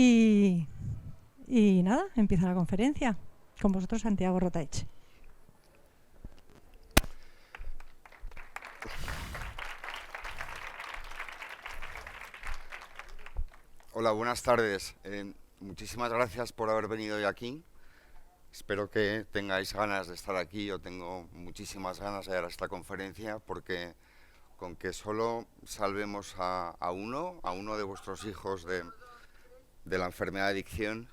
Y, y nada, empieza la conferencia. Con vosotros, Santiago Rotaech. Hola, buenas tardes. Muchísimas gracias por haber venido hoy aquí. Espero que tengáis ganas de estar aquí. Yo tengo muchísimas ganas de dar esta conferencia porque con que solo salvemos a uno de vuestros hijos de la enfermedad de adicción,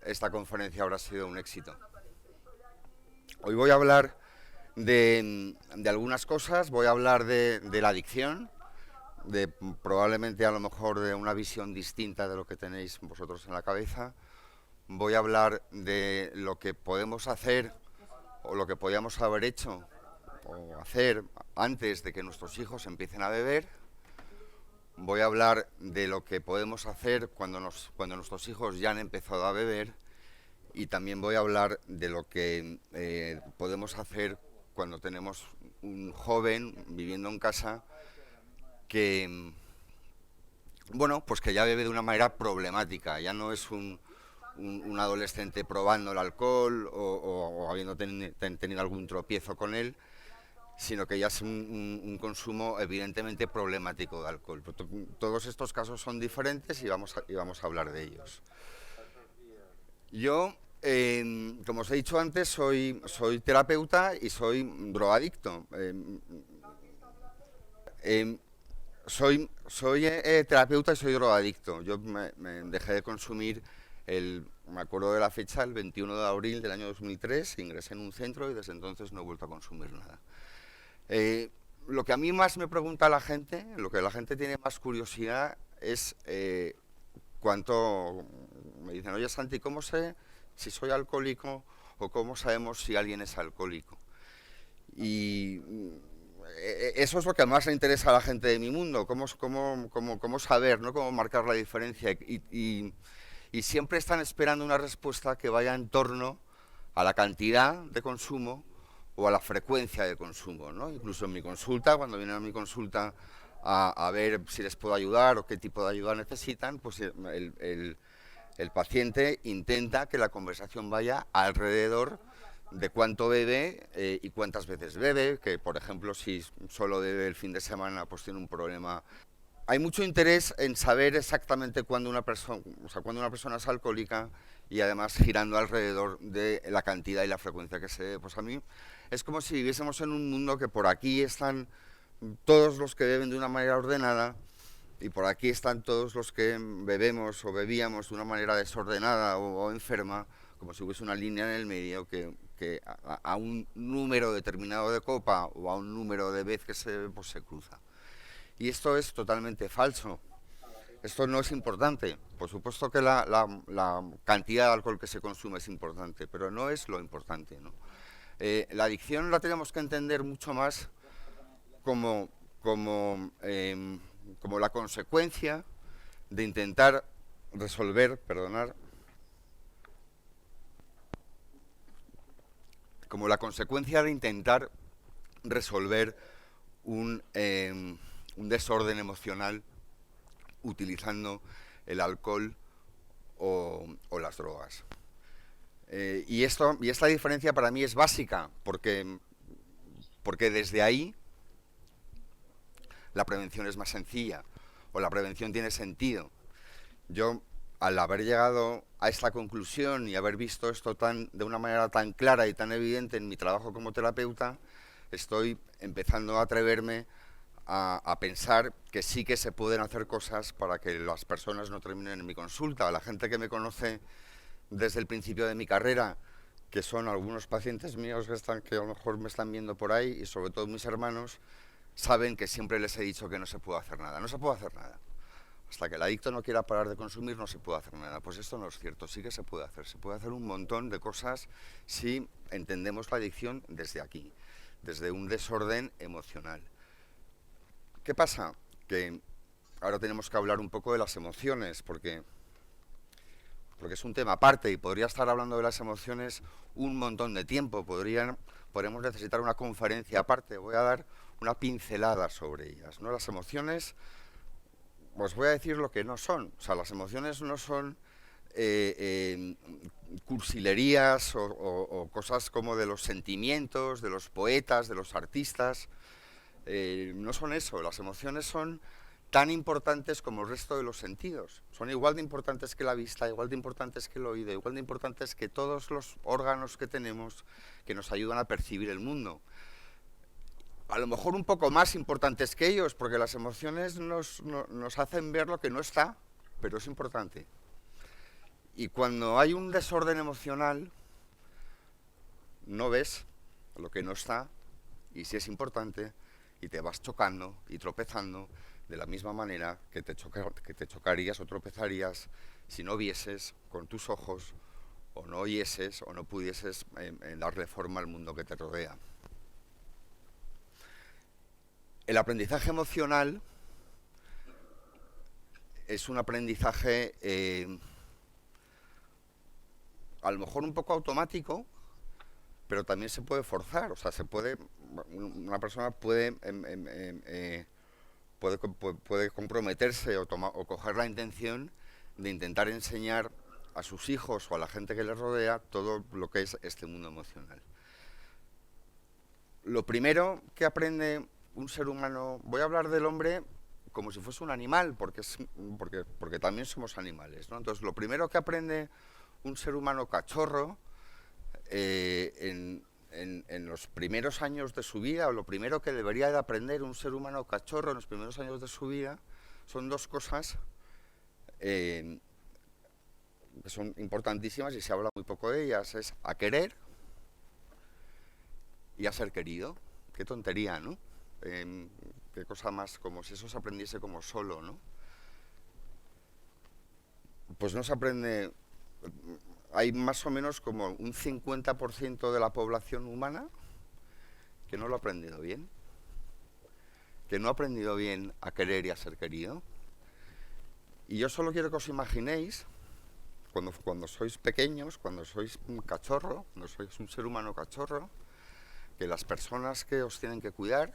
esta conferencia habrá sido un éxito. Hoy voy a hablar de algunas cosas. Voy a hablar de la adicción, probablemente a lo mejor de una visión distinta de lo que tenéis vosotros en la cabeza. Voy a hablar de lo que podemos hacer o lo que podíamos haber hecho o hacer antes de que nuestros hijos empiecen a beber. Voy a hablar de lo que podemos hacer cuando nuestros hijos ya han empezado a beber. Y también voy a hablar de lo que podemos hacer cuando tenemos un joven viviendo en casa que, bueno, pues que ya bebe de una manera problemática. Ya no es un adolescente probando el alcohol o habiendo tenido algún tropiezo con él, sino que ya es un consumo evidentemente problemático de alcohol. Todos estos casos son diferentes y vamos a hablar de ellos. Yo, como os he dicho antes, soy terapeuta y soy drogadicto. Soy terapeuta y soy drogadicto. Yo me dejé de consumir, me acuerdo de la fecha, el 21 de abril del año 2003, ingresé en un centro y desde entonces no he vuelto a consumir nada. Lo que a mí más me pregunta la gente, lo que la gente tiene más curiosidad es cuánto... Me dicen, oye Santi, ¿cómo sé si soy alcohólico o cómo sabemos si alguien es alcohólico? Y eso es lo que más le interesa a la gente de mi mundo, cómo saber, ¿no? Cómo marcar la diferencia. Y siempre están esperando una respuesta que vaya en torno a la cantidad de consumo o a la frecuencia de consumo, ¿no? Incluso en mi consulta, cuando vienen a mi consulta a ver si les puedo ayudar o qué tipo de ayuda necesitan, pues el paciente intenta que la conversación vaya alrededor de cuánto bebe y cuántas veces bebe, que por ejemplo si solo bebe el fin de semana pues tiene un problema. Hay mucho interés en saber exactamente cuándo una persona es alcohólica y además girando alrededor de la cantidad y la frecuencia que se bebe. Pues a mí es como si viviésemos en un mundo que por aquí están todos los que beben de una manera ordenada y por aquí están todos los que bebemos o bebíamos de una manera desordenada o enferma, como si hubiese una línea en el medio que a un número determinado de copa o a un número de vez que se bebe, pues se cruza. Y esto es totalmente falso. Esto no es importante. Por supuesto que la cantidad de alcohol que se consume es importante, pero no es lo importante, ¿no? La adicción la tenemos que entender mucho más como la consecuencia de intentar resolver, como la consecuencia de intentar resolver un desorden emocional utilizando el alcohol o las drogas. Y esta diferencia para mí es básica, porque desde ahí la prevención es más sencilla, o la prevención tiene sentido. Yo, al haber llegado a esta conclusión y haber visto esto de una manera tan clara y tan evidente en mi trabajo como terapeuta, estoy empezando a atreverme a pensar que sí que se pueden hacer cosas para que las personas no terminen en mi consulta. La gente que me conoce desde el principio de mi carrera, que son algunos pacientes míos que a lo mejor me están viendo por ahí, y sobre todo mis hermanos, saben que siempre les he dicho que no se puede hacer nada. No se puede hacer nada. Hasta que el adicto no quiera parar de consumir, no se puede hacer nada. Pues esto no es cierto, sí que se puede hacer. Se puede hacer un montón de cosas si entendemos la adicción desde aquí, desde un desorden emocional. ¿Qué pasa? Que ahora tenemos que hablar un poco de las emociones, porque es un tema aparte y podría estar hablando de las emociones un montón de tiempo. Podríamos necesitar una conferencia aparte. Voy a dar una pincelada sobre ellas, ¿no? Las emociones os voy a decir lo que no son. O sea, las emociones no son cursilerías o cosas como de los sentimientos, de los poetas, de los artistas. No son eso. Las emociones son tan importantes como el resto de los sentidos. Son igual de importantes que la vista, igual de importantes que el oído, igual de importantes que todos los órganos que tenemos que nos ayudan a percibir el mundo. A lo mejor un poco más importantes que ellos, porque las emociones nos hacen ver lo que no está, pero es importante. Y cuando hay un desorden emocional, no ves lo que no está, y si es importante, y te vas chocando y tropezando de la misma manera que te chocarías o tropezarías si no vieses con tus ojos, o no oyeses, o no pudieses darle forma al mundo que te rodea. El aprendizaje emocional es un aprendizaje a lo mejor un poco automático, pero también se puede forzar. O sea, una persona puede comprometerse o coger la intención de intentar enseñar a sus hijos o a la gente que les rodea todo lo que es este mundo emocional. Lo primero que aprende un ser humano, voy a hablar del hombre como si fuese un animal, porque también somos animales, ¿no? Entonces, lo primero que aprende un ser humano cachorro en los primeros años de su vida, o lo primero que debería de aprender un ser humano cachorro en los primeros años de su vida, son dos cosas que son importantísimas y se habla muy poco de ellas, es a querer y a ser querido. Qué tontería, ¿no? Qué cosa más, como si eso se aprendiese como solo, ¿no? Pues no se aprende. Hay más o menos como un 50% de la población humana que no lo ha aprendido bien, que no ha aprendido bien a querer y a ser querido. Y yo solo quiero que os imaginéis, cuando sois pequeños, cuando sois un cachorro, cuando sois un ser humano cachorro, que las personas que os tienen que cuidar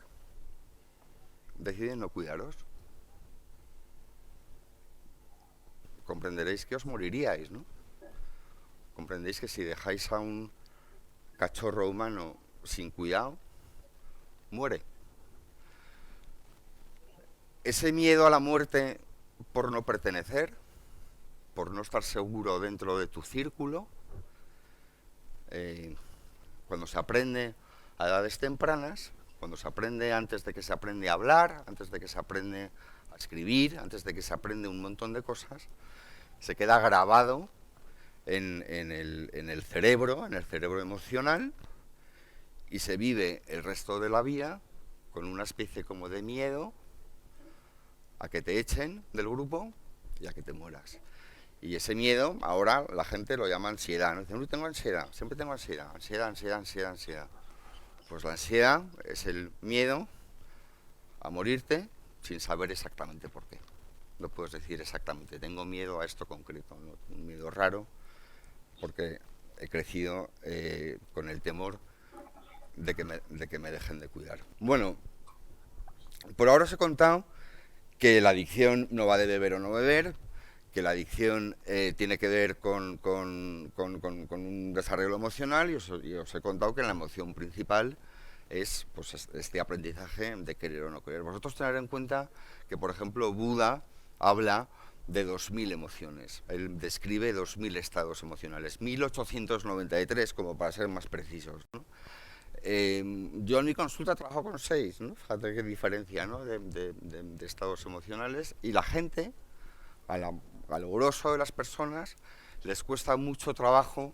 deciden no cuidaros. Comprenderéis que os moriríais, ¿no? Comprendéis que si dejáis a un cachorro humano sin cuidado, muere. Ese miedo a la muerte por no pertenecer, por no estar seguro dentro de tu círculo, cuando se aprende a edades tempranas, cuando se aprende antes de que se aprende a hablar, antes de que se aprende a escribir, antes de que se aprende un montón de cosas, se queda grabado en el cerebro emocional, y se vive el resto de la vida con una especie como de miedo a que te echen del grupo y a que te mueras. Y ese miedo, ahora la gente lo llama ansiedad, ¿no? Dicen, uy, tengo ansiedad, siempre tengo ansiedad, ansiedad. Pues la ansiedad es el miedo a morirte sin saber exactamente por qué. No puedes decir exactamente, tengo miedo a esto concreto, ¿no? Un miedo raro, porque he crecido con el temor de que me dejen de cuidar. Bueno, por ahora os he contado que la adicción no va de beber o no beber, que la adicción tiene que ver con un desarrollo emocional, y os he contado que la emoción principal es pues, este aprendizaje de querer o no querer. Vosotros tener en cuenta que, por ejemplo, Buda habla de 2000 emociones. Él describe 2000 estados emocionales, 1893 como para ser más precisos, ¿no? Yo en mi consulta trabajo con 6, ¿no? Fíjate qué diferencia, ¿no? de estados emocionales, y la gente, a lo grosso de las personas, les cuesta mucho trabajo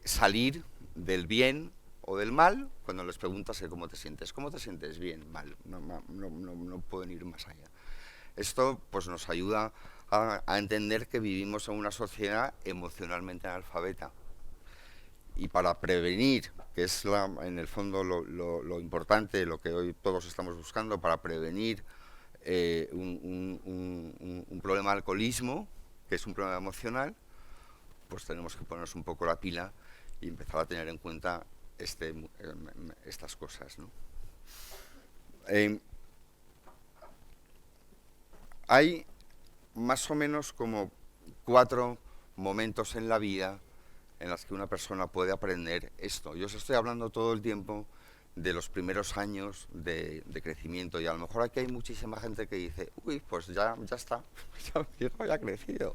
salir del bien o del mal cuando les preguntas cómo te sientes. ¿Cómo te sientes? Bien, mal. No pueden ir más allá. Esto pues nos ayuda a entender que vivimos en una sociedad emocionalmente analfabeta. Y para prevenir, que es en el fondo lo importante, lo que hoy todos estamos buscando, para prevenir un problema de alcoholismo, que es un problema emocional, pues tenemos que ponernos un poco la pila y empezar a tener en cuenta estas cosas, ¿no? hay más o menos como 4 momentos en la vida en los que una persona puede aprender esto. Yo os estoy hablando todo el tiempo de los primeros años de crecimiento, y a lo mejor aquí hay muchísima gente que dice, uy, pues ya está, mi hijo ya ha crecido,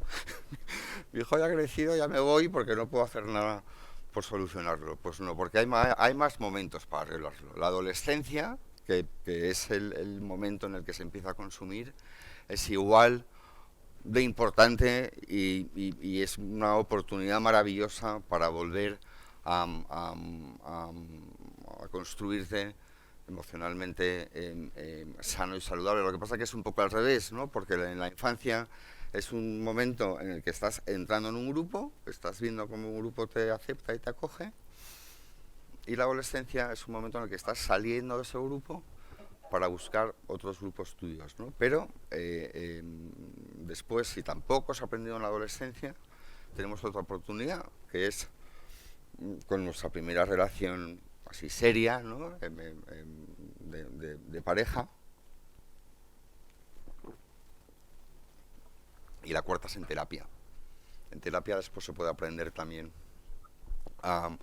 mi hijo ya ha crecido, ya me voy porque no puedo hacer nada por solucionarlo. Pues no, porque hay más momentos para arreglarlo. La adolescencia, que es el momento en el que se empieza a consumir, es igual de importante, y es una oportunidad maravillosa para volver a construirte emocionalmente sano y saludable. Lo que pasa es que es un poco al revés, ¿no? Porque en la infancia es un momento en el que estás entrando en un grupo, estás viendo cómo un grupo te acepta y te acoge, y la adolescencia es un momento en el que estás saliendo de ese grupo para buscar otros grupos tuyos, ¿no? Pero después, si tampoco has aprendido en la adolescencia, tenemos otra oportunidad, que es con nuestra primera relación así seria, ¿no? De pareja. Y la cuarta es en terapia. En terapia después se puede aprender también a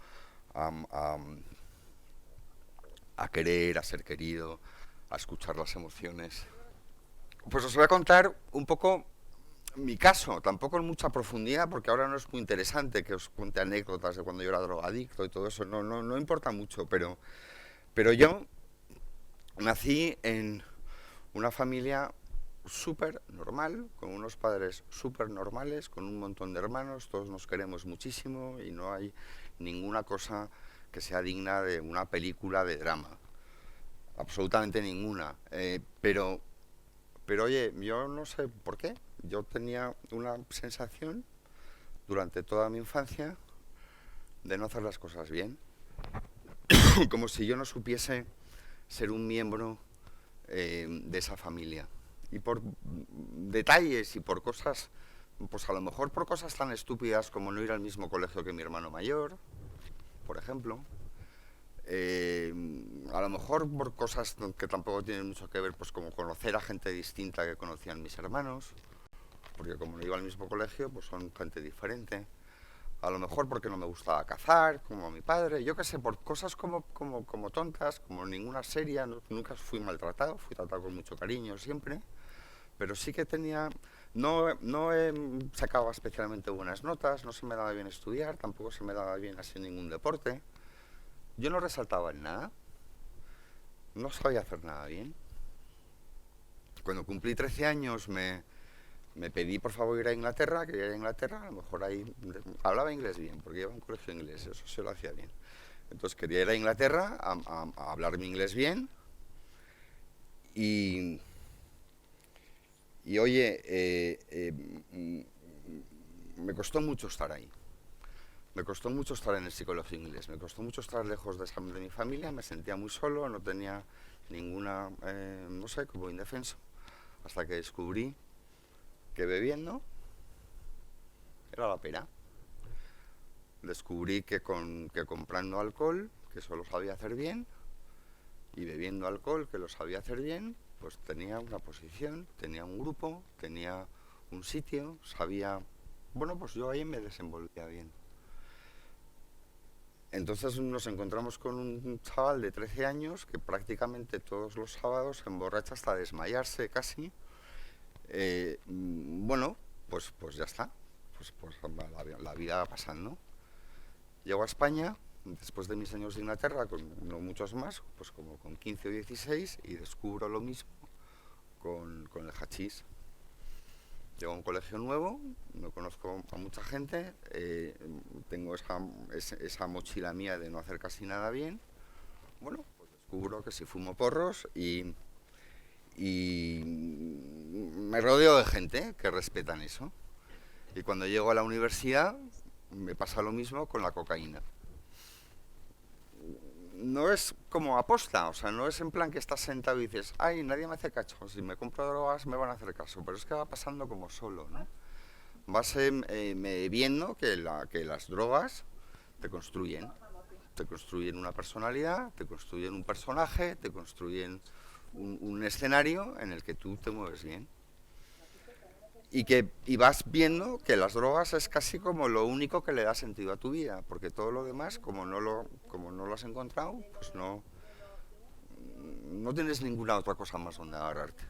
querer, a ser querido, a escuchar las emociones. Pues os voy a contar un poco mi caso, tampoco en mucha profundidad, porque ahora no es muy interesante que os cuente anécdotas de cuando yo era drogadicto y todo eso, no importa mucho, pero yo nací en una familia súper normal, con unos padres súper normales, con un montón de hermanos, todos nos queremos muchísimo y no hay ninguna cosa que sea digna de una película de drama, absolutamente ninguna, pero oye, yo no sé por qué, yo tenía una sensación durante toda mi infancia de no hacer las cosas bien, como si yo no supiese ser un miembro de esa familia. Y por detalles y por cosas, pues a lo mejor por cosas tan estúpidas como no ir al mismo colegio que mi hermano mayor, por ejemplo, a lo mejor por cosas que tampoco tienen mucho que ver, pues como conocer a gente distinta que conocían mis hermanos, porque como no iba al mismo colegio, pues son gente diferente. A lo mejor porque no me gustaba cazar, como a mi padre, yo qué sé, por cosas como tontas, como ninguna seria, nunca fui maltratado, fui tratado con mucho cariño siempre, pero sí que tenía, no sacaba especialmente buenas notas, no se me daba bien estudiar, tampoco se me daba bien hacer ningún deporte. Yo no resaltaba en nada, no sabía hacer nada bien. Cuando cumplí 13 años me pedí por favor ir a Inglaterra, quería ir a Inglaterra, a lo mejor ahí hablaba inglés bien, porque iba a un colegio inglés, eso se lo hacía bien. Entonces quería ir a Inglaterra a hablar mi inglés bien, y oye, me costó mucho estar ahí. Me costó mucho estar en el psicologio inglés, me costó mucho estar lejos de mi familia, me sentía muy solo, no tenía ninguna, no sé, como indefenso, hasta que descubrí que bebiendo era la pena. Descubrí que comprando alcohol, que eso lo sabía hacer bien, y bebiendo alcohol, que lo sabía hacer bien, pues tenía una posición, tenía un grupo, tenía un sitio, sabía... Bueno, pues yo ahí me desenvolvía bien. Entonces nos encontramos con un chaval de 13 años que prácticamente todos los sábados se emborracha hasta desmayarse casi. Bueno, pues ya está, pues la vida va pasando. Llego a España, después de mis años de Inglaterra, con no muchos más, pues como con 15 o 16, y descubro lo mismo con el hachís. Llego a un colegio nuevo, no conozco a mucha gente, tengo esa mochila mía de no hacer casi nada bien. Bueno, pues descubro que si fumo porros y me rodeo de gente que respetan eso. Y cuando llego a la universidad me pasa lo mismo con la cocaína. No es como aposta, o sea, no es en plan que estás sentado y dices, ay, nadie me hace caso, si me compro drogas me van a hacer caso, pero es que va pasando como solo, ¿no? Vas viendo que las drogas te construyen una personalidad, te construyen un personaje, te construyen un escenario en el que tú te mueves bien. y vas viendo que las drogas es casi como lo único que le da sentido a tu vida, porque todo lo demás, como no lo has encontrado, pues no tienes ninguna otra cosa más donde agarrarte.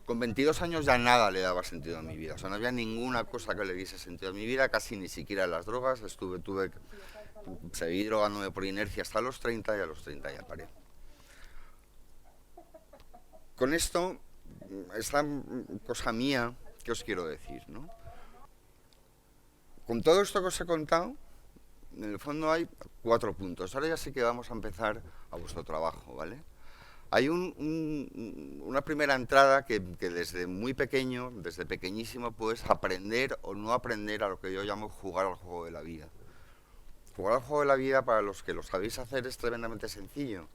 Con 22 años ya nada le daba sentido a mi vida, o sea, no había ninguna cosa que le diese sentido a mi vida, casi ni siquiera las drogas, seguí drogándome por inercia hasta los 30 y a los 30 ya paré. Con esto, esta cosa mía, ¿qué os quiero decir, no? Con todo esto que os he contado, en el fondo hay 4 puntos. Ahora ya sí que vamos a empezar a vuestro trabajo, ¿vale? Hay una primera entrada que desde muy pequeño, desde pequeñísimo, puedes aprender o no aprender a lo que yo llamo jugar al juego de la vida. Jugar al juego de la vida, para los que lo sabéis hacer, es tremendamente sencillo,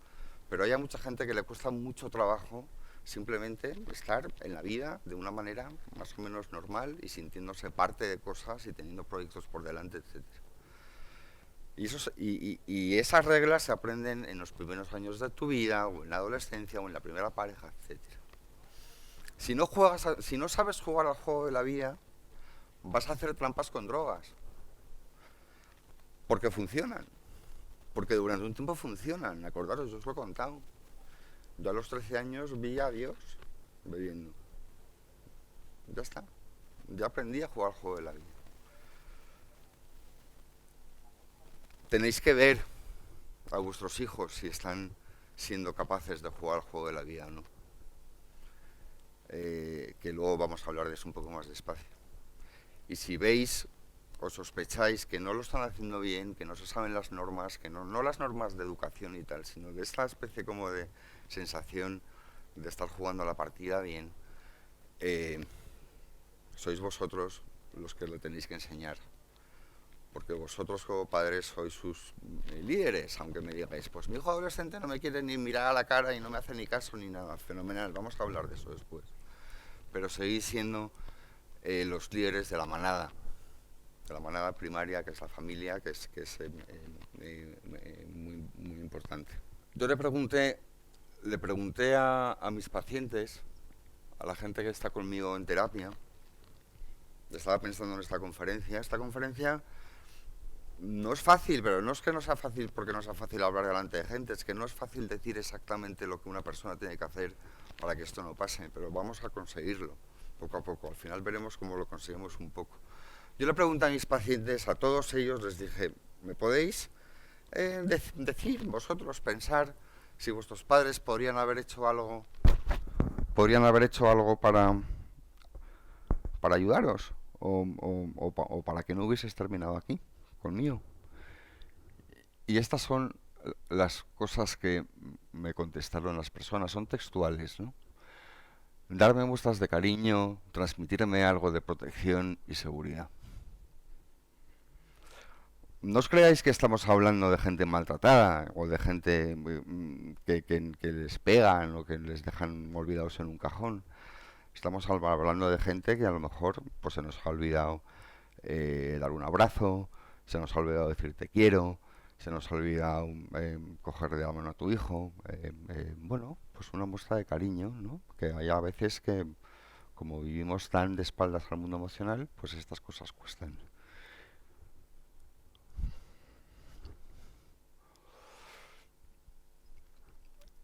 pero hay a mucha gente que le cuesta mucho trabajo simplemente estar en la vida de una manera más o menos normal y sintiéndose parte de cosas y teniendo proyectos por delante, etc. Y esas reglas se aprenden en los primeros años de tu vida, o en la adolescencia, o en la primera pareja, etc. Si no sabes jugar al juego de la vida, vas a hacer trampas con drogas. Porque funcionan. Porque durante un tiempo funcionan. Acordaros, yo os lo he contado. Yo a los 13 años vi a Dios bebiendo. Ya está. Ya aprendí a jugar al juego de la vida. Tenéis que ver a vuestros hijos si están siendo capaces de jugar al juego de la vida o no. Que luego vamos a hablar de eso un poco más despacio. Y si veis o sospecháis que no lo están haciendo bien, que no se saben las normas, que no las normas de educación y tal, sino de esta especie como de sensación de estar jugando a la partida bien, sois vosotros los que lo tenéis que enseñar. Porque vosotros como padres sois sus líderes, aunque me digáis, pues mi hijo adolescente no me quiere ni mirar a la cara y no me hace ni caso ni nada, fenomenal, vamos a hablar de eso después. Pero seguís siendo los líderes de la manada primaria, que es la familia, que es muy importante. Yo le pregunté a mis pacientes, a la gente que está conmigo en terapia, estaba pensando en esta conferencia. Esta conferencia no es fácil, pero no es que no sea fácil porque no sea fácil hablar delante de gente, es que no es fácil decir exactamente lo que una persona tiene que hacer para que esto no pase, pero vamos a conseguirlo poco a poco. Al final veremos cómo lo conseguimos un poco. Yo le pregunté a mis pacientes, a todos ellos, les dije, ¿me podéis decir vosotros, pensar si vuestros padres podrían haber hecho algo para ayudaros o para que no hubieses terminado aquí conmigo? Y estas son las cosas que me contestaron las personas, son textuales, ¿no? Darme muestras de cariño, transmitirme algo de protección y seguridad. No os creáis que estamos hablando de gente maltratada o de gente que les pegan o que les dejan olvidados en un cajón. Estamos hablando de gente que a lo mejor pues se nos ha olvidado dar un abrazo, se nos ha olvidado decir te quiero, se nos ha olvidado coger de la mano a tu hijo. Bueno, pues una muestra de cariño, ¿no? Que hay a veces que, como vivimos tan de espaldas al mundo emocional, pues estas cosas cuestan.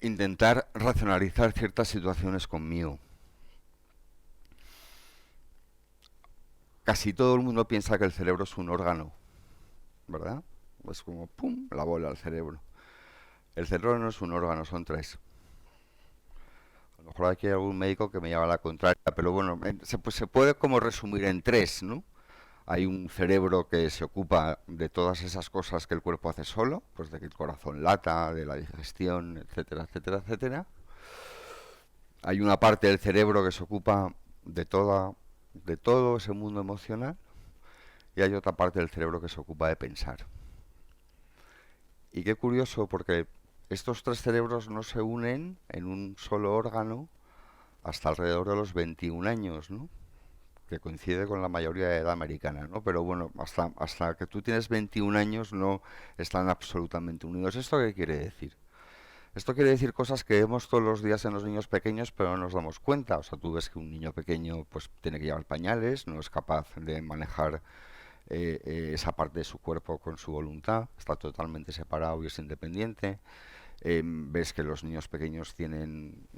Intentar racionalizar ciertas situaciones conmigo. Casi todo el mundo piensa que el cerebro es un órgano, ¿verdad? Es como, ¡pum!, la bola al cerebro. El cerebro no es un órgano, son 3. A lo mejor aquí hay algún médico que me lleva a la contraria, pero bueno, se puede como resumir en 3, ¿no? Hay un cerebro que se ocupa de todas esas cosas que el cuerpo hace solo, pues de que el corazón lata, de la digestión, etcétera, etcétera, etcétera. Hay una parte del cerebro que se ocupa de todo ese mundo emocional y hay otra parte del cerebro que se ocupa de pensar. Y qué curioso, porque estos 3 cerebros no se unen en un solo órgano hasta alrededor de los 21 años, ¿no? Que coincide con la mayoría de edad americana, ¿no? Pero bueno, hasta que tú tienes 21 años no están absolutamente unidos. ¿Esto qué quiere decir? Esto quiere decir cosas que vemos todos los días en los niños pequeños, pero no nos damos cuenta. O sea, tú ves que un niño pequeño pues tiene que llevar pañales, no es capaz de manejar esa parte de su cuerpo con su voluntad, está totalmente separado y es independiente. Ves que los niños pequeños tienen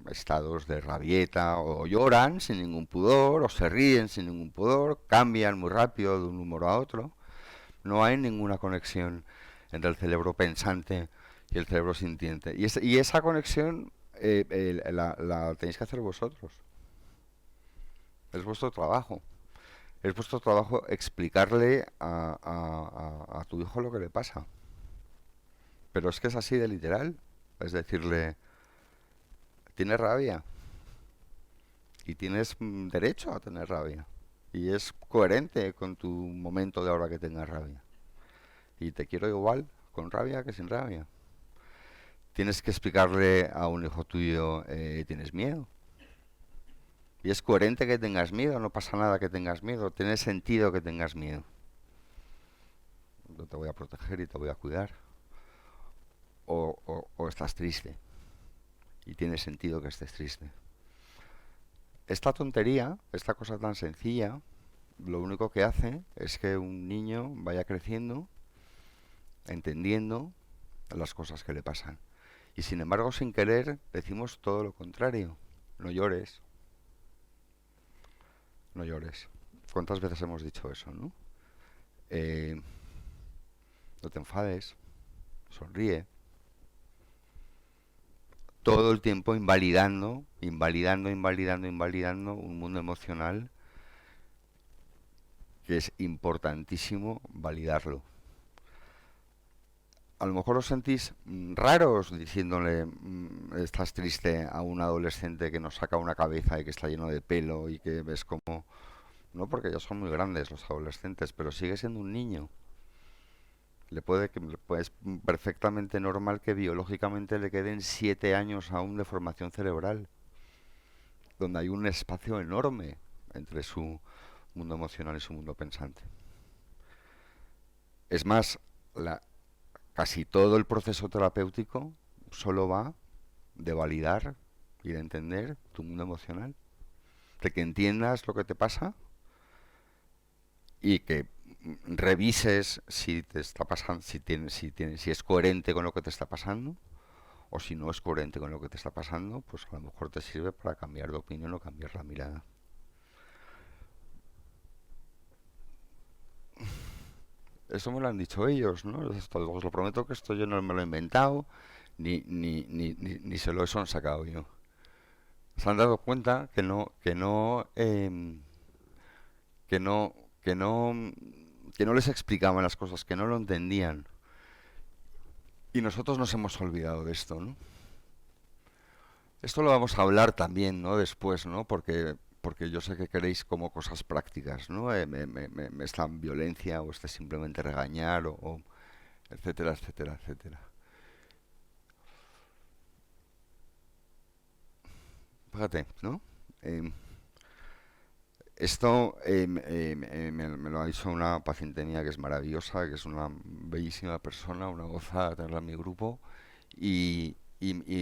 estados de rabieta o lloran sin ningún pudor o se ríen sin ningún pudor, cambian muy rápido de un humor a otro. No hay ninguna conexión entre el cerebro pensante y el cerebro sintiente. Y esa conexión la tenéis que hacer vosotros. Es vuestro trabajo. Es vuestro trabajo explicarle a tu hijo lo que le pasa. Pero es que es así de literal. Es decirle, tienes rabia. Y tienes derecho a tener rabia. Y es coherente con tu momento de ahora que tengas rabia. Y te quiero igual con rabia que sin rabia. Tienes que explicarle a un hijo tuyo, tienes miedo. Y es coherente que tengas miedo, no pasa nada que tengas miedo, tiene sentido que tengas miedo. Yo te voy a proteger y te voy a cuidar. O estás triste y tiene sentido que estés triste. Esta tontería, esta cosa tan sencilla, lo único que hace es que un niño vaya creciendo, entendiendo las cosas que le pasan. Y sin embargo, sin querer, decimos todo lo contrario. No llores. No llores. ¿Cuántas veces hemos dicho eso, no? No te enfades. Sonríe. Todo el tiempo invalidando un mundo emocional que es importantísimo validarlo. A lo mejor os sentís raros diciéndole estás triste a un adolescente que nos saca una cabeza y que está lleno de pelo y que ves como... No, porque ya son muy grandes los adolescentes, pero sigue siendo un niño. Es perfectamente normal que biológicamente le queden 7 años aún de formación cerebral, donde hay un espacio enorme entre su mundo emocional y su mundo pensante. Es más, casi todo el proceso terapéutico solo va de validar y de entender tu mundo emocional, de que entiendas lo que te pasa y que revises si te está pasando, si es coherente con lo que te está pasando, o si no es coherente con lo que te está pasando, pues a lo mejor te sirve para cambiar de opinión o cambiar la mirada. Eso me lo han dicho ellos, ¿no? Os lo prometo que esto yo no me lo he inventado, ni se lo he sacado yo. Se han dado cuenta que no les explicaban las cosas, que no lo entendían. Y nosotros nos hemos olvidado de esto, ¿no? Esto lo vamos a hablar también, ¿no? Después, ¿no? Porque yo sé que queréis como cosas prácticas, ¿no? Esta violencia o este simplemente regañar o etcétera, etcétera, etcétera. Fíjate, ¿no? Esto me lo ha dicho una paciente mía que es maravillosa, que es una bellísima persona, una gozada tenerla en mi grupo y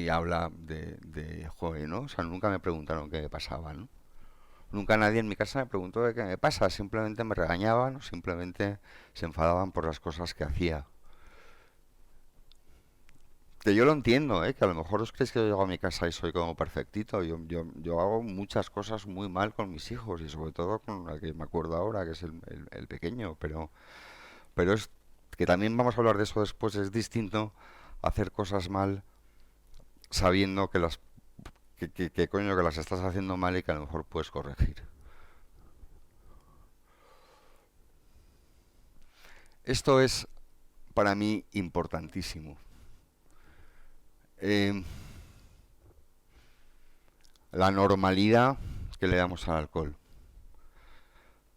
habla de joder, ¿no? O sea, nunca me preguntaron qué me pasaba, ¿no? Nunca nadie en mi casa me preguntó de qué me pasa, simplemente me regañaban o simplemente se enfadaban por las cosas que hacía. Que yo lo entiendo, ¿eh? Que a lo mejor os creéis que yo llego a mi casa y soy como perfectito. Yo hago muchas cosas muy mal con mis hijos y sobre todo con el que me acuerdo ahora, que es el pequeño. Pero es que también vamos a hablar de eso después. Es distinto hacer cosas mal sabiendo que coño que las estás haciendo mal y que a lo mejor puedes corregir. Esto es para mí importantísimo. La normalidad que le damos al alcohol,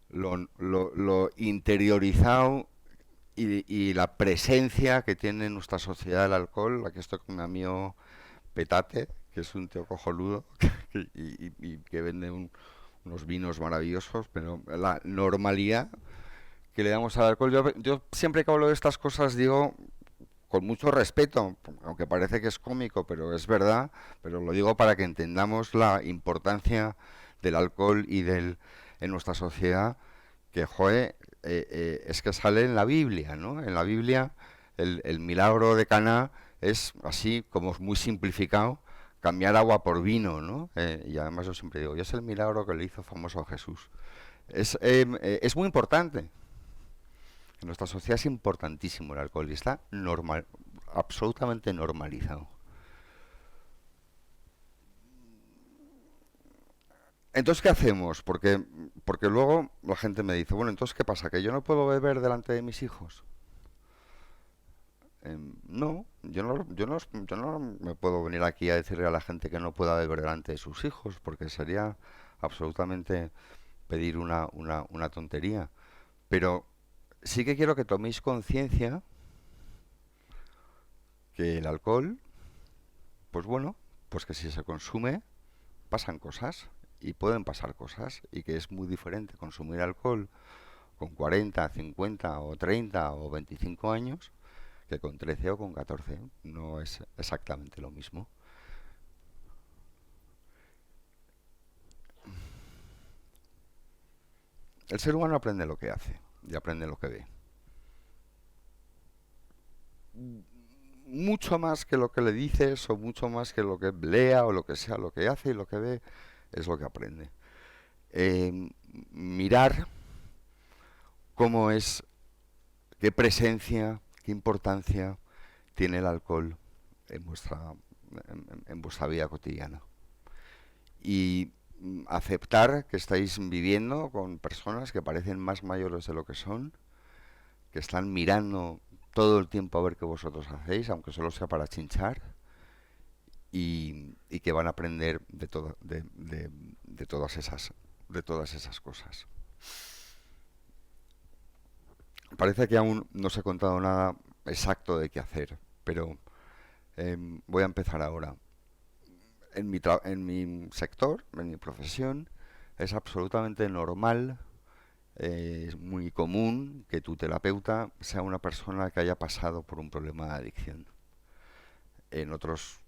lo interiorizado y la presencia que tiene en nuestra sociedad el alcohol. Aquí estoy con mi amigo Petate, que es un tío cojonudo y que vende unos vinos maravillosos, pero la normalidad que le damos al alcohol. Yo siempre que hablo de estas cosas digo con mucho respeto, aunque parece que es cómico, pero es verdad, pero lo digo para que entendamos la importancia del alcohol en nuestra sociedad, que, joder, es que sale en la Biblia, ¿no? En la Biblia el milagro de Caná es así, como muy simplificado, cambiar agua por vino, ¿no? Y además yo siempre digo, y es el milagro que le hizo famoso a Jesús. Es muy importante. En nuestra sociedad es importantísimo el alcohol y está absolutamente normalizado. Entonces, ¿qué hacemos? Porque luego la gente me dice, bueno, entonces, ¿qué pasa? ¿Que yo no puedo beber delante de mis hijos? No, yo no me puedo venir aquí a decirle a la gente que no pueda beber delante de sus hijos, porque sería absolutamente pedir una tontería. Pero sí que quiero que toméis conciencia que el alcohol, pues bueno, pues que si se consume, pasan cosas y pueden pasar cosas y que es muy diferente consumir alcohol con 40, 50 o 30 o 25 años que con 13 o con 14. No es exactamente lo mismo. El ser humano aprende lo que hace y aprende lo que ve. Mucho más que lo que le dices o mucho más que lo que lea o lo que sea, lo que hace y lo que ve es lo que aprende. Mirar cómo es, qué presencia, qué importancia tiene el alcohol en vuestra vida cotidiana. Y aceptar que estáis viviendo con personas que parecen más mayores de lo que son, que están mirando todo el tiempo a ver qué vosotros hacéis, aunque solo sea para chinchar, y que van a aprender de todas esas cosas. Parece que aún no os he contado nada exacto de qué hacer, pero voy a empezar ahora. En mi sector, en mi profesión, es absolutamente normal, es muy común que tu terapeuta sea una persona que haya pasado por un problema de adicción. En otras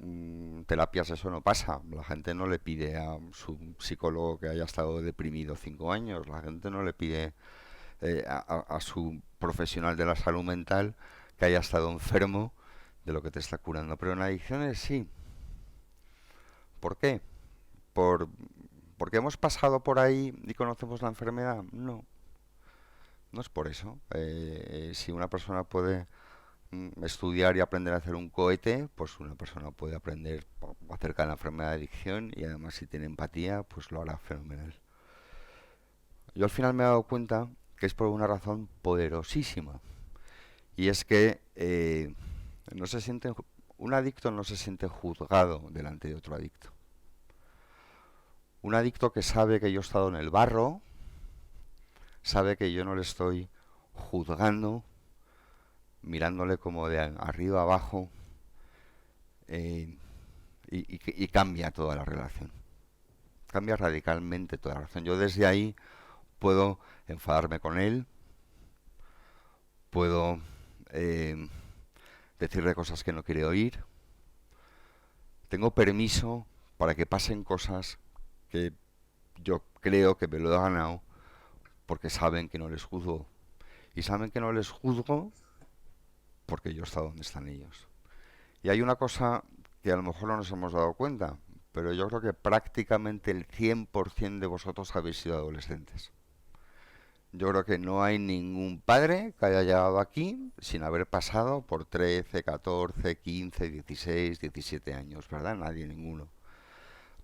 terapias eso no pasa. La gente no le pide a su psicólogo que haya estado deprimido 5 años. La gente no le pide a su profesional de la salud mental que haya estado enfermo de lo que te está curando. Pero en adicciones sí. ¿Por qué? ¿Por, ¿Porque hemos pasado por ahí y conocemos la enfermedad? No, no es por eso. Si una persona puede estudiar y aprender a hacer un cohete, pues una persona puede aprender acerca de la enfermedad de adicción y además si tiene empatía, pues lo hará fenomenal. Yo al final me he dado cuenta que es por una razón poderosísima y es que no se siente, un adicto no se siente juzgado delante de otro adicto. Un adicto que sabe que yo he estado en el barro, sabe que yo no le estoy juzgando, mirándole como de arriba abajo, y cambia toda la relación. Cambia radicalmente toda la relación. Yo desde ahí puedo enfadarme con él, puedo decirle cosas que no quiere oír, tengo permiso para que pasen cosas que yo creo que me lo he ganado porque saben que no les juzgo. Y saben que no les juzgo porque yo he estado donde están ellos. Y hay una cosa que a lo mejor no nos hemos dado cuenta, pero yo creo que prácticamente el 100% de vosotros habéis sido adolescentes. Yo creo que no hay ningún padre que haya llegado aquí sin haber pasado por 13, 14, 15, 16, 17 años, ¿verdad? Nadie, ninguno.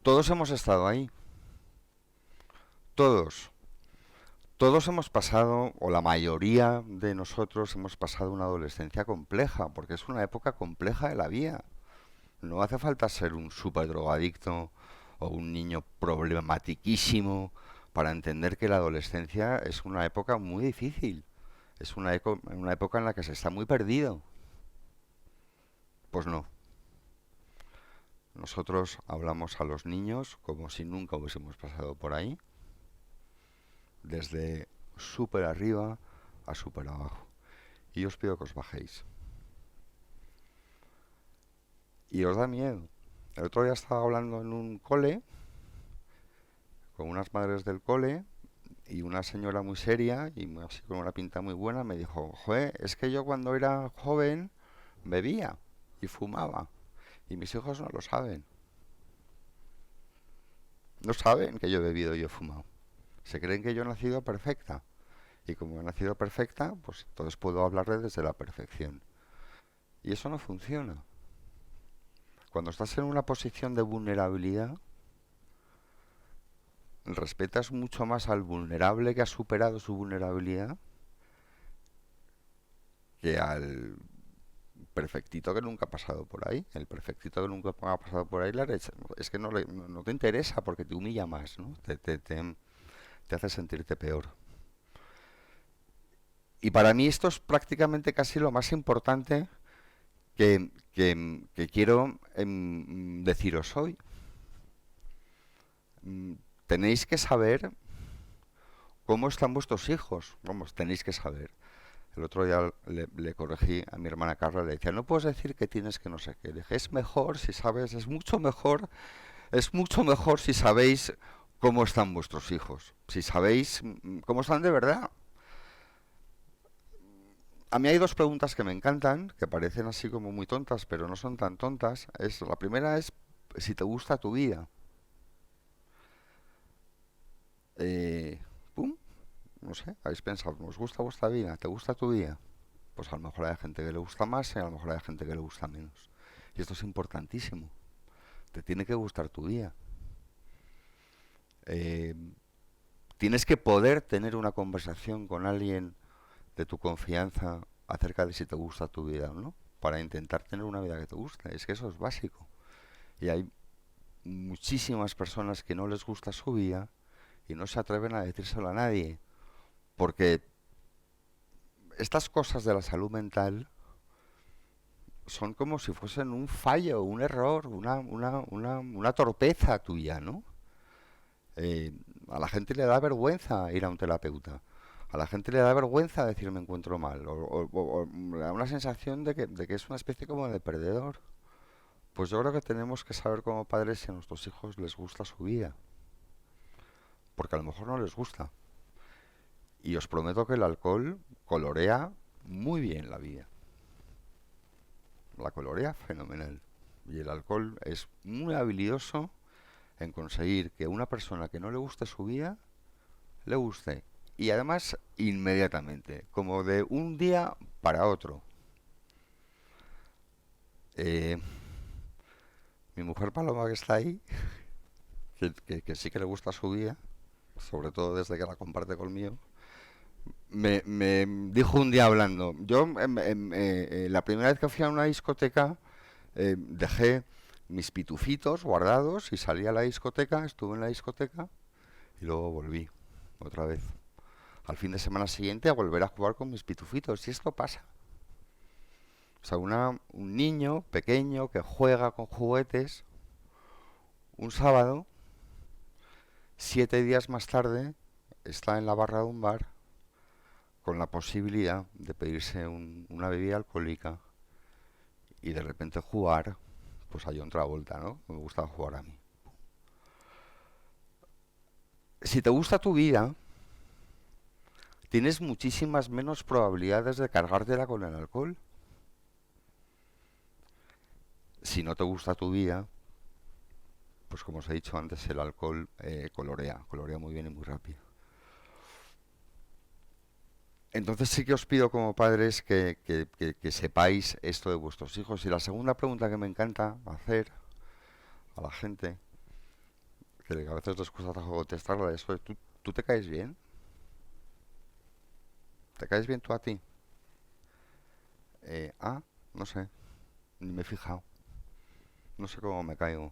Todos hemos estado ahí. Todos. Todos hemos pasado, o la mayoría de nosotros hemos pasado una adolescencia compleja, porque es una época compleja de la vida. No hace falta ser un súper drogadicto o un niño problematiquísimo para entender que la adolescencia es una época muy difícil. Es una época en la que se está muy perdido. Pues no. Nosotros hablamos a los niños como si nunca hubiésemos pasado por ahí, desde súper arriba a súper abajo. Y os pido que os bajéis. y os da miedo. El otro día estaba hablando en un cole con unas madres del cole y una señora muy seria y así con una pinta muy buena me dijo, joder, es que yo cuando era joven bebía y fumaba y mis hijos no lo saben. No saben que yo he bebido y he fumado. Se creen que yo he nacido perfecta. Y como he nacido perfecta, pues entonces puedo hablarle desde la perfección. Y eso no funciona. Cuando estás en una posición de vulnerabilidad, respetas mucho más al vulnerable que ha superado su vulnerabilidad que al perfectito que nunca ha pasado por ahí. El perfectito que nunca ha pasado por ahí es que no te interesa porque te humilla más, ¿no? Te hace sentirte peor. Y para mí esto es prácticamente casi lo más importante que quiero deciros hoy. Tenéis que saber cómo están vuestros hijos. Vamos, tenéis que saber. El otro día le corregí a mi hermana Carla, le decía, no puedes decir que tienes que no sé qué. Le dije, es mejor si sabes, es mucho mejor si sabéis cómo están vuestros hijos. Si sabéis cómo están de verdad. A mí hay dos preguntas que me encantan, que parecen así como muy tontas, pero no son tan tontas. La primera es si te gusta tu vida. ¿Pum? No sé, habéis pensado, ¿os gusta vuestra vida? ¿Te gusta tu vida? Pues a lo mejor hay gente que le gusta más y a lo mejor hay gente que le gusta menos. Y esto es importantísimo. Te tiene que gustar tu vida. Eh, Tienes que poder tener una conversación con alguien de tu confianza acerca de si te gusta tu vida o no, para intentar tener una vida que te guste. Es que eso es básico. Y hay muchísimas personas que no les gusta su vida y no se atreven a decírselo a nadie, porque estas cosas de la salud mental son como si fuesen un fallo, un error, una torpeza tuya, ¿no? A la gente le da vergüenza ir a un terapeuta. A la gente le da vergüenza decir me encuentro mal. O le da una sensación de que es una especie como de perdedor. Pues yo creo que tenemos que saber como padres si a nuestros hijos les gusta su vida. Porque a lo mejor no les gusta. Y os prometo que el alcohol colorea muy bien la vida. La colorea fenomenal. Y el alcohol es muy habilidoso en conseguir que una persona que no le guste su vida, le guste. Y además inmediatamente, como de un día para otro. Eh, Mi mujer Paloma, que está ahí, que sí que le gusta su vida, sobre todo desde que la comparte conmigo, me dijo un día hablando, yo la primera vez que fui a una discoteca dejé mis pitufitos guardados y salí a la discoteca, estuve en la discoteca y luego volví otra vez al fin de semana siguiente a volver a jugar con mis pitufitos. Y esto pasa. O sea, un niño pequeño que juega con juguetes un sábado, 7 días más tarde, está en la barra de un bar con la posibilidad de pedirse una bebida alcohólica y de repente jugar, pues hay otra vuelta, ¿no? Me gusta jugar a mí. Si te gusta tu vida, tienes muchísimas menos probabilidades de cargártela con el alcohol. Si no te gusta tu vida, pues como os he dicho antes, el alcohol colorea muy bien y muy rápido. Entonces sí que os pido como padres que sepáis esto de vuestros hijos. Y la segunda pregunta que me encanta hacer a la gente, que a veces les cuesta trabajo contestarla, es, oye, ¿tú te caes bien? ¿Te caes bien tú a ti? No sé, ni me he fijado. No sé cómo me caigo.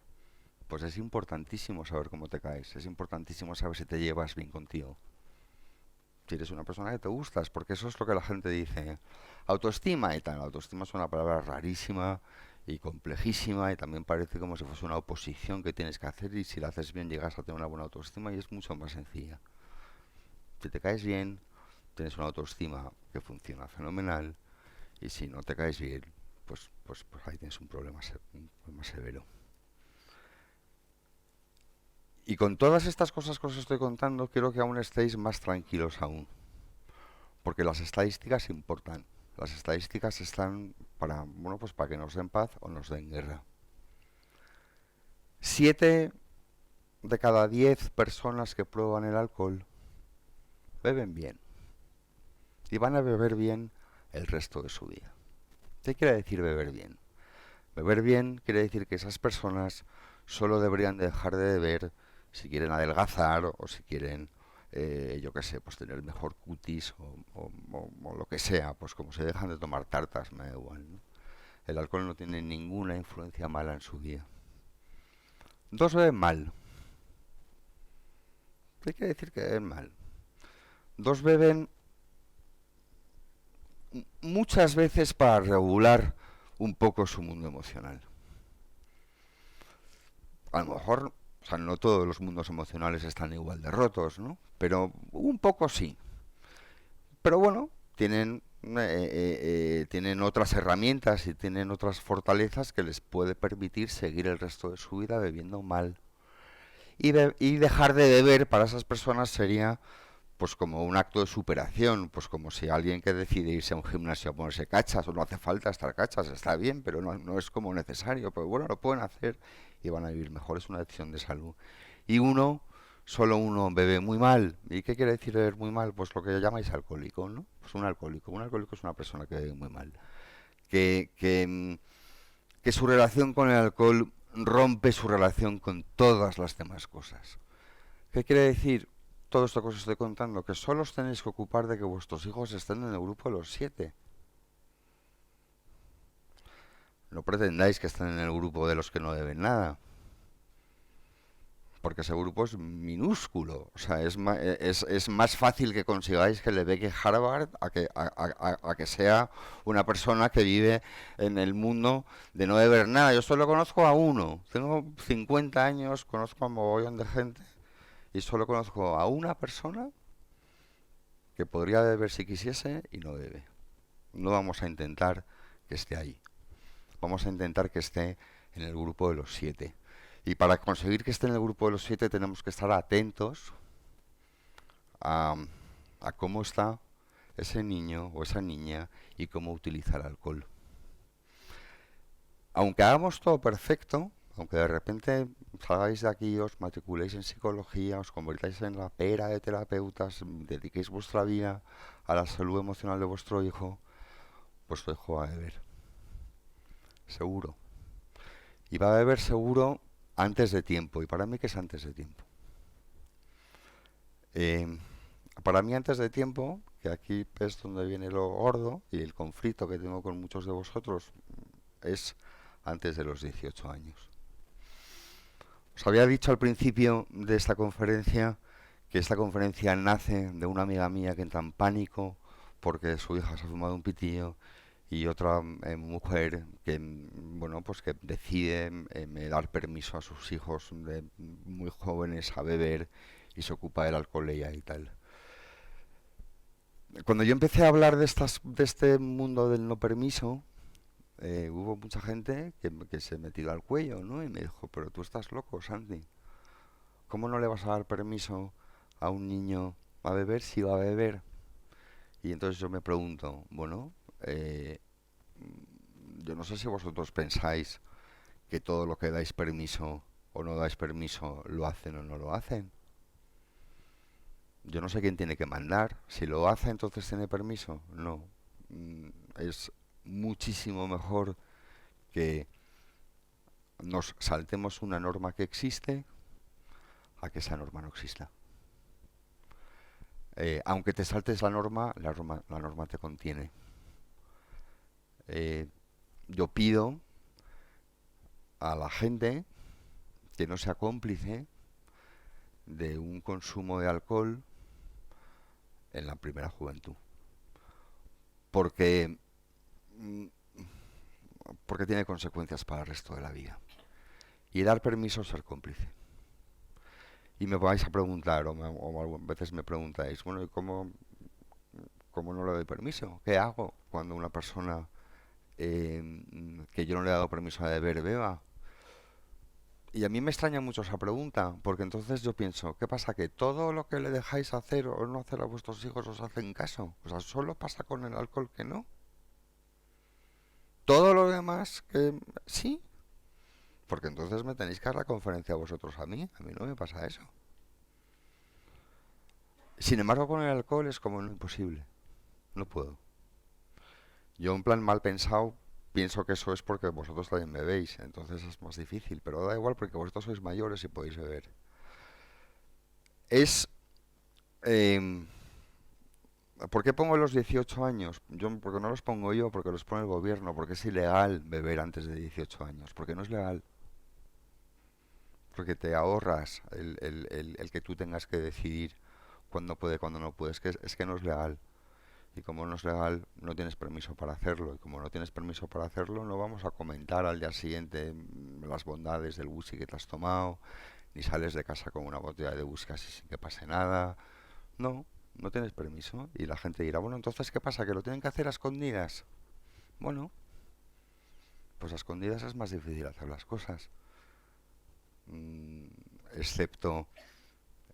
Pues es importantísimo saber cómo te caes. Es importantísimo saber si te llevas bien contigo. Si eres una persona que te gustas, porque eso es lo que la gente dice. Autoestima y tal. Autoestima es una palabra rarísima y complejísima y también parece como si fuese una oposición que tienes que hacer y si la haces bien llegas a tener una buena autoestima y es mucho más sencilla. Si te caes bien, tienes una autoestima que funciona fenomenal y si no te caes bien, pues ahí tienes un problema severo. Y con todas estas cosas que os estoy contando, quiero que aún estéis más tranquilos aún, porque las estadísticas importan. Las estadísticas están para, bueno, pues para que nos den paz o nos den guerra. 7 de cada 10 personas que prueban el alcohol beben bien. Y van a beber bien el resto de su vida. ¿Qué quiere decir beber bien? Beber bien quiere decir que esas personas solo deberían dejar de beber si quieren adelgazar o si quieren, yo qué sé, pues tener mejor cutis o lo que sea, pues como se dejan de tomar tartas, me da igual, ¿no? El alcohol no tiene ninguna influencia mala en su vida. 2 beben mal. ¿Qué quiere decir que beben mal? 2 beben muchas veces para regular un poco su mundo emocional. A lo mejor, o sea, no todos los mundos emocionales están igual de rotos, ¿no? Pero un poco sí. Pero bueno, tienen otras herramientas y tienen otras fortalezas que les puede permitir seguir el resto de su vida bebiendo mal. Y dejar de beber para esas personas sería pues como un acto de superación, pues como si alguien que decide irse a un gimnasio a ponerse cachas, o no hace falta estar cachas, está bien, pero no es como necesario, pero bueno, lo pueden hacer y van a vivir mejor, es una decisión de salud. Y solo uno bebe muy mal. ¿Y qué quiere decir beber muy mal? Pues lo que llamáis alcohólico, ¿no? Pues un alcohólico es una persona que bebe muy mal. Que su relación con el alcohol rompe su relación con todas las demás cosas. ¿Qué quiere decir? Todo esto que os estoy contando, que solo os tenéis que ocupar de que vuestros hijos estén en el grupo de los 7. No pretendáis que estén en el grupo de los que no deben nada, porque ese grupo es minúsculo. O sea, es más fácil que consigáis que le beque Harvard a que sea una persona que vive en el mundo de no deber nada. Yo solo conozco a uno. Tengo 50 años, conozco a un mogollón de gente y solo conozco a una persona que podría beber si quisiese y no bebe. No vamos a intentar que esté ahí. Vamos a intentar que esté en el grupo de los 7. Y para conseguir que esté en el grupo de los 7 tenemos que estar atentos a cómo está ese niño o esa niña y cómo utiliza el alcohol. Aunque hagamos todo perfecto, aunque de repente salgáis de aquí, os matriculéis en psicología, os convertáis en la pera de terapeutas, dediquéis vuestra vida a la salud emocional de vuestro hijo, pues tu hijo va a beber. Seguro. Y va a beber seguro antes de tiempo. ¿Y para mí qué es antes de tiempo? Para mí antes de tiempo, que aquí es donde viene lo gordo y el conflicto que tengo con muchos de vosotros, es antes de los 18 años. Os había dicho al principio de esta conferencia que esta conferencia nace de una amiga mía que entra en pánico porque su hija se ha fumado un pitillo y otra mujer que, bueno, pues que decide dar permiso a sus hijos de muy jóvenes a beber y se ocupa del alcohol ella y tal. Cuando yo empecé a hablar de este mundo del no permiso, hubo mucha gente que se me tiró al cuello, ¿no? Y me dijo, pero tú estás loco, Santi. ¿Cómo no le vas a dar permiso a un niño a beber si va a beber? Y entonces yo me pregunto, bueno, yo no sé si vosotros pensáis que todo lo que dais permiso o no dais permiso lo hacen o no lo hacen. Yo no sé quién tiene que mandar. Si lo hace, entonces tiene permiso. No. Es muchísimo mejor que nos saltemos una norma que existe a que esa norma no exista. Aunque te saltes la norma te contiene. Yo pido a la gente que no sea cómplice de un consumo de alcohol en la primera juventud. Porque tiene consecuencias para el resto de la vida. Y dar permiso es ser cómplice. Y me vais a preguntar, o a veces me preguntáis, bueno, ¿y cómo no le doy permiso? ¿Qué hago cuando una persona que yo no le he dado permiso a beber, beba. Y a mí me extraña mucho esa pregunta, porque entonces yo pienso, ¿qué pasa? ¿Que todo lo que le dejáis hacer o no hacer a vuestros hijos os hacen caso? O sea, solo pasa con el alcohol que no. Todo lo demás que sí, porque entonces me tenéis que dar la conferencia a vosotros a mí no me pasa eso. Sin embargo, con el alcohol es como no imposible, no puedo. Yo en plan mal pensado pienso que eso es porque vosotros también bebéis, entonces es más difícil, pero da igual porque vosotros sois mayores y podéis beber. Es... em, ¿Por qué pongo los 18 años? Porque no los pongo yo, porque los pone el gobierno, porque es ilegal beber antes de 18 años, porque no es legal, porque te ahorras el que tú tengas que decidir cuándo puede, cuándo no puede, es que no es legal. Y como no es legal, no tienes permiso para hacerlo. Y como no tienes permiso para hacerlo, no vamos a comentar al día siguiente las bondades del whisky que te has tomado, ni sales de casa con una botella de whisky así sin que pase nada. No, no tienes permiso. Y la gente dirá, bueno, entonces, ¿qué pasa? ¿Que lo tienen que hacer a escondidas? Bueno, pues a escondidas es más difícil hacer las cosas. Mm, excepto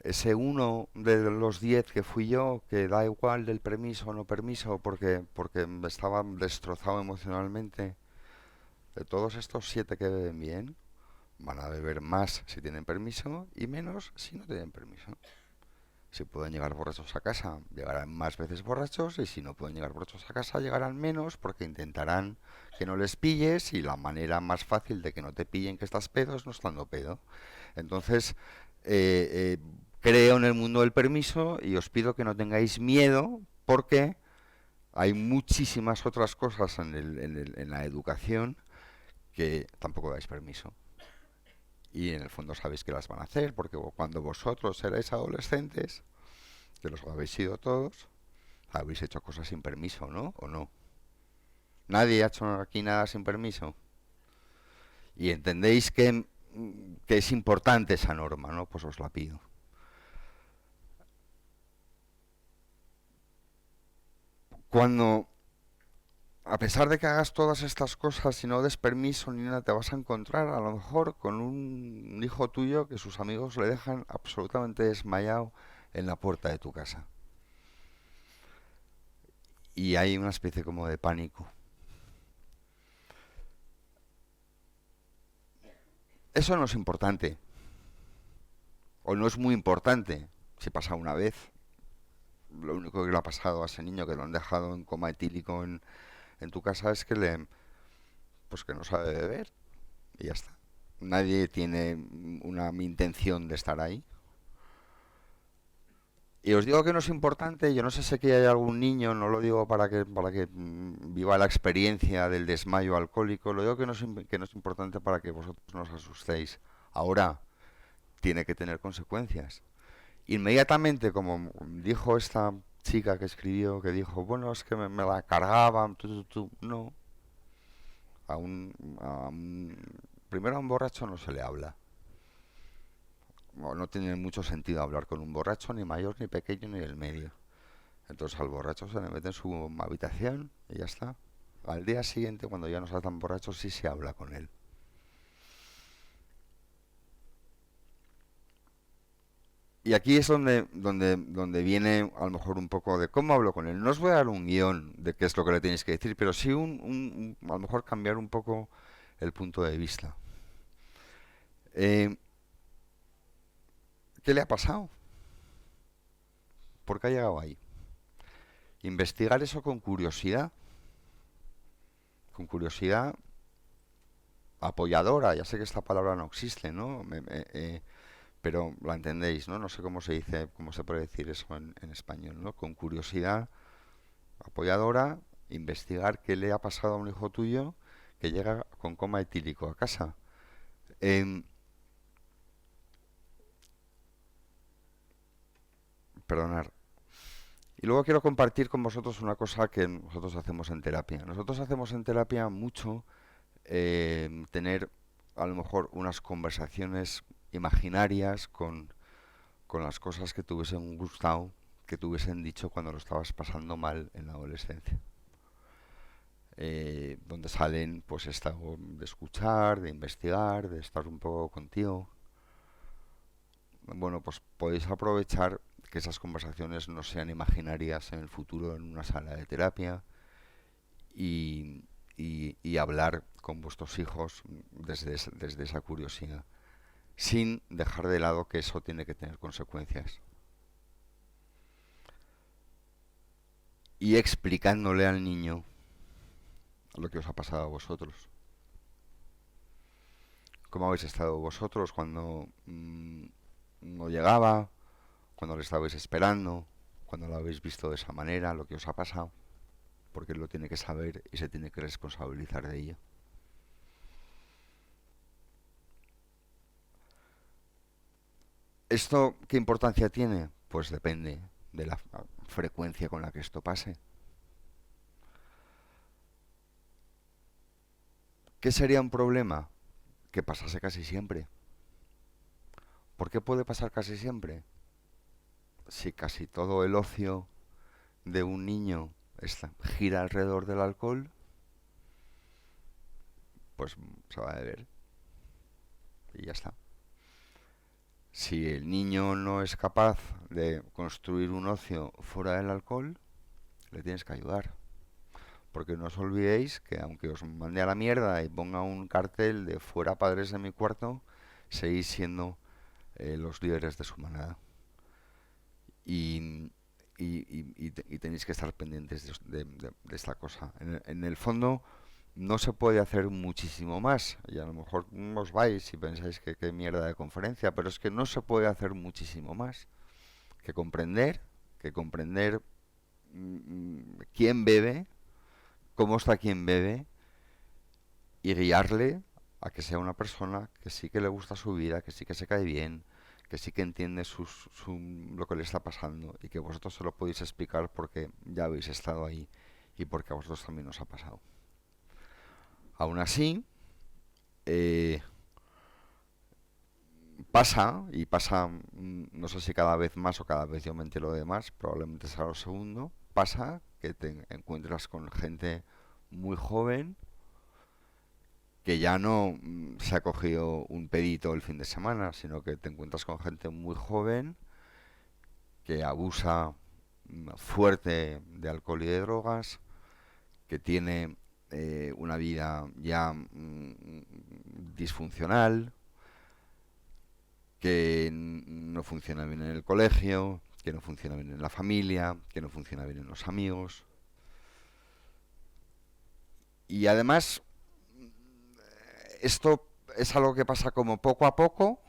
ese uno de los 10 que fui yo, que da igual del permiso o no permiso, porque estaba destrozado emocionalmente. De todos estos 7 que beben bien, van a beber más si tienen permiso y menos si no tienen permiso. Si pueden llegar borrachos a casa, llegarán más veces borrachos, y si no pueden llegar borrachos a casa, llegarán menos porque intentarán que no les pilles, y la manera más fácil de que no te pillen que estás pedo es no estando pedo. Entonces, eh, creo en el mundo del permiso y os pido que no tengáis miedo porque hay muchísimas otras cosas en la educación que tampoco dais permiso. Y en el fondo sabéis que las van a hacer porque cuando vosotros erais adolescentes, que los habéis sido todos, habéis hecho cosas sin permiso, ¿no? ¿O no? Nadie ha hecho aquí nada sin permiso. Y entendéis que es importante esa norma, ¿no? Pues os la pido. Cuando, a pesar de que hagas todas estas cosas y no des permiso ni nada, te vas a encontrar a lo mejor con un hijo tuyo que sus amigos le dejan absolutamente desmayado en la puerta de tu casa. Y hay una especie como de pánico. Eso no es importante, o no es muy importante, si pasa una vez. Lo único que le ha pasado a ese niño que lo han dejado en coma etílico en tu casa es pues que no sabe beber y ya está. Nadie tiene una intención de estar ahí. Y os digo que no es importante, yo no sé si aquí hay algún niño, no lo digo para que viva la experiencia del desmayo alcohólico, lo digo que no es importante para que vosotros no os asustéis. Ahora, tiene que tener consecuencias. Inmediatamente, como dijo esta chica que escribió, que dijo, bueno, es que me la cargaban, no, primero a un borracho no se le habla. No tiene mucho sentido hablar con un borracho, ni mayor, ni pequeño, ni del medio. Entonces al borracho se le mete en su habitación y ya está. Al día siguiente, cuando ya no está tan borracho, sí se habla con él. Y aquí es donde viene a lo mejor un poco de cómo hablo con él. No os voy a dar un guión de qué es lo que le tenéis que decir, pero sí a lo mejor cambiar un poco el punto de vista. Eh, ¿Qué le ha pasado? ¿Por qué ha llegado ahí? Investigar eso con curiosidad apoyadora. Ya sé que esta palabra no existe, ¿no? Pero la entendéis, ¿no? No sé cómo se dice, cómo se puede decir eso en español, ¿no? Con curiosidad apoyadora, investigar qué le ha pasado a un hijo tuyo que llega con coma etílico a casa. Eh, Perdonar. Y luego quiero compartir con vosotros una cosa que nosotros hacemos en terapia. Nosotros hacemos en terapia mucho tener a lo mejor unas conversaciones imaginarias con las cosas que te hubiesen gustado, que te hubiesen dicho cuando lo estabas pasando mal en la adolescencia. donde salen pues esto de escuchar, de investigar, de estar un poco contigo. Bueno, pues podéis aprovechar que esas conversaciones no sean imaginarias en el futuro en una sala de terapia y, y hablar con vuestros hijos desde esa curiosidad, sin dejar de lado que eso tiene que tener consecuencias. Y explicándole al niño lo que os ha pasado a vosotros. ¿Cómo habéis estado vosotros cuando no llegaba, cuando le estabais esperando, cuando lo habéis visto de esa manera, lo que os ha pasado? Porque él lo tiene que saber y se tiene que responsabilizar de ello. ¿Esto qué importancia tiene? Pues depende de la frecuencia con la que esto pase. ¿Qué sería un problema? Que pasase casi siempre. ¿Por qué puede pasar casi siempre? Si casi todo el ocio de un niño gira alrededor del alcohol, pues se va a beber. Y ya está. Si el niño no es capaz de construir un ocio fuera del alcohol, le tienes que ayudar. Porque no os olvidéis que aunque os mande a la mierda y ponga un cartel de fuera padres de mi cuarto, seguís siendo los líderes de su manada. Y tenéis que estar pendientes de esta cosa. En el fondo no se puede hacer muchísimo más. Y a lo mejor os vais y pensáis que qué mierda de conferencia, pero es que no se puede hacer muchísimo más que comprender quién bebe, cómo está quien bebe y guiarle a que sea una persona que sí que le gusta su vida, que sí que se cae bien, que sí que entiende lo que le está pasando y que vosotros se lo podéis explicar porque ya habéis estado ahí y porque a vosotros también os ha pasado. Aún así, pasa, y pasa, no sé si cada vez más o cada vez yo me entero de más, probablemente será lo segundo, pasa que te encuentras con gente muy joven que ya no se ha cogido un pedito el fin de semana, sino que te encuentras con gente muy joven que abusa fuerte de alcohol y de drogas, que tiene una vida ya disfuncional, que no funciona bien en el colegio, que no funciona bien en la familia, que no funciona bien en los amigos. Y además, esto es algo que pasa como poco a poco,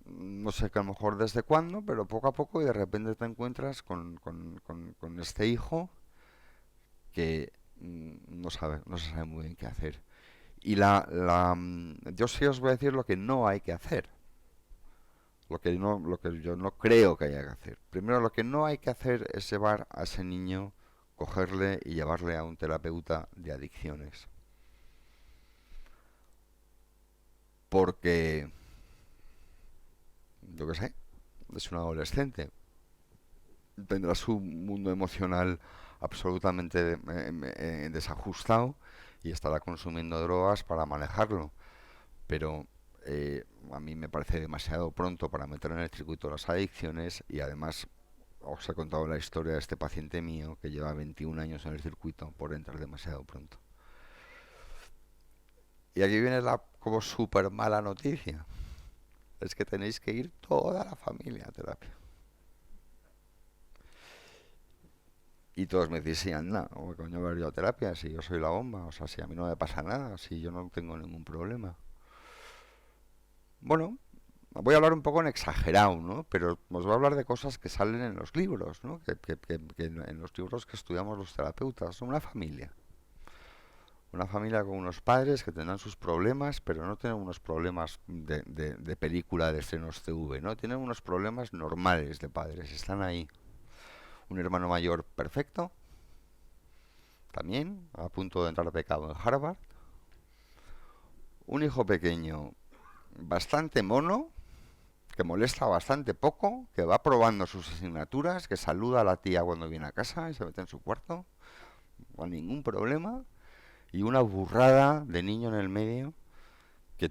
no sé que a lo mejor desde cuándo, pero poco a poco y de repente te encuentras con este hijo que no se sabe muy bien qué hacer. Y yo sí os voy a decir lo que no hay que hacer. Lo que yo no creo que haya que hacer. Primero, lo que no hay que hacer es llevar a ese niño, cogerle y llevarle a un terapeuta de adicciones. Porque, yo qué sé, es un adolescente. Tendrá su mundo emocional absolutamente desajustado y estará consumiendo drogas para manejarlo. Pero a mí me parece demasiado pronto para meter en el circuito las adicciones y además os he contado la historia de este paciente mío que lleva 21 años en el circuito por entrar demasiado pronto. Y aquí viene la como súper mala noticia. Es que tenéis que ir toda la familia a terapia. Y todos me decís, sí, anda, ¿cómo coño voy a ir yo a terapia? Si yo soy la bomba, o sea, si a mí no me pasa nada, si yo no tengo ningún problema. Bueno, voy a hablar un poco en exagerado, ¿no? Pero os voy a hablar de cosas que salen en los libros, ¿no? Que en los libros que estudiamos los terapeutas. Una familia. Una familia con unos padres que tendrán sus problemas, pero no tienen unos problemas de película de estrenos TV, ¿no? Tienen unos problemas normales de padres, están ahí. Un hermano mayor perfecto, también a punto de entrar becado en Harvard. Un hijo pequeño bastante mono, que molesta bastante poco, que va probando sus asignaturas, que saluda a la tía cuando viene a casa y se mete en su cuarto. ningún problema, y una burrada de niño en el medio que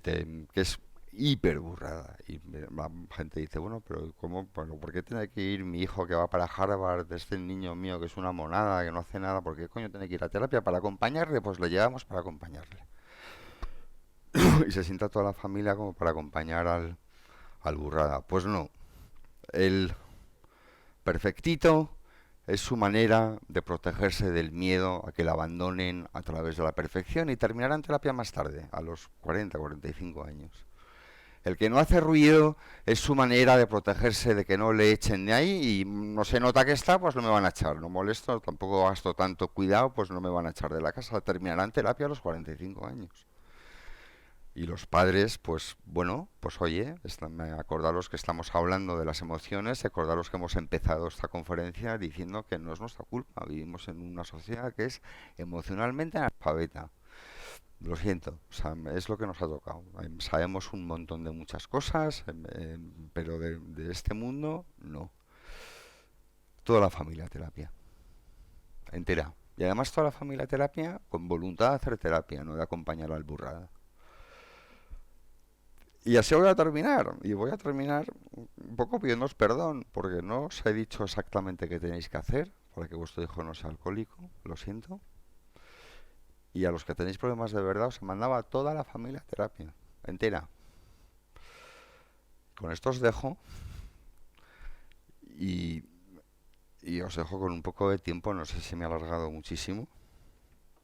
es hiper burrada. Y la gente dice, bueno, pero ¿cómo? Bueno, ¿por qué tiene que ir mi hijo que va para Harvard, este niño mío que es una monada, que no hace nada? ¿Por qué coño tiene que ir a terapia para acompañarle? Pues le llevamos para acompañarle. Y se sienta toda la familia como para acompañar al burrada. Pues no, el perfectito es su manera de protegerse del miedo a que la abandonen a través de la perfección y terminará en terapia más tarde, a los 40, 45 años. El que no hace ruido es su manera de protegerse de que no le echen de ahí y no se nota que está, pues no me van a echar. No molesto, tampoco gasto tanto cuidado, pues no me van a echar de la casa. Terminará en terapia a los 45 años. Y los padres, pues bueno, pues oye, acordaros que estamos hablando de las emociones, acordaros que hemos empezado esta conferencia diciendo que no es nuestra culpa, vivimos en una sociedad que es emocionalmente analfabeta. Lo siento, o sea, es lo que nos ha tocado. Sabemos un montón de muchas cosas, pero de este mundo, no. Toda la familia terapia, entera. Y además toda la familia terapia con voluntad de hacer terapia, no de acompañar al burrada. Y así voy a terminar. Y voy a terminar un poco pidiéndoos perdón, porque no os he dicho exactamente qué tenéis que hacer para que vuestro hijo no sea alcohólico. Lo siento. Y a los que tenéis problemas de verdad os mandaba a toda la familia a terapia, entera. Con esto os dejo. Y, y os dejo con un poco de tiempo. No sé si me he alargado muchísimo.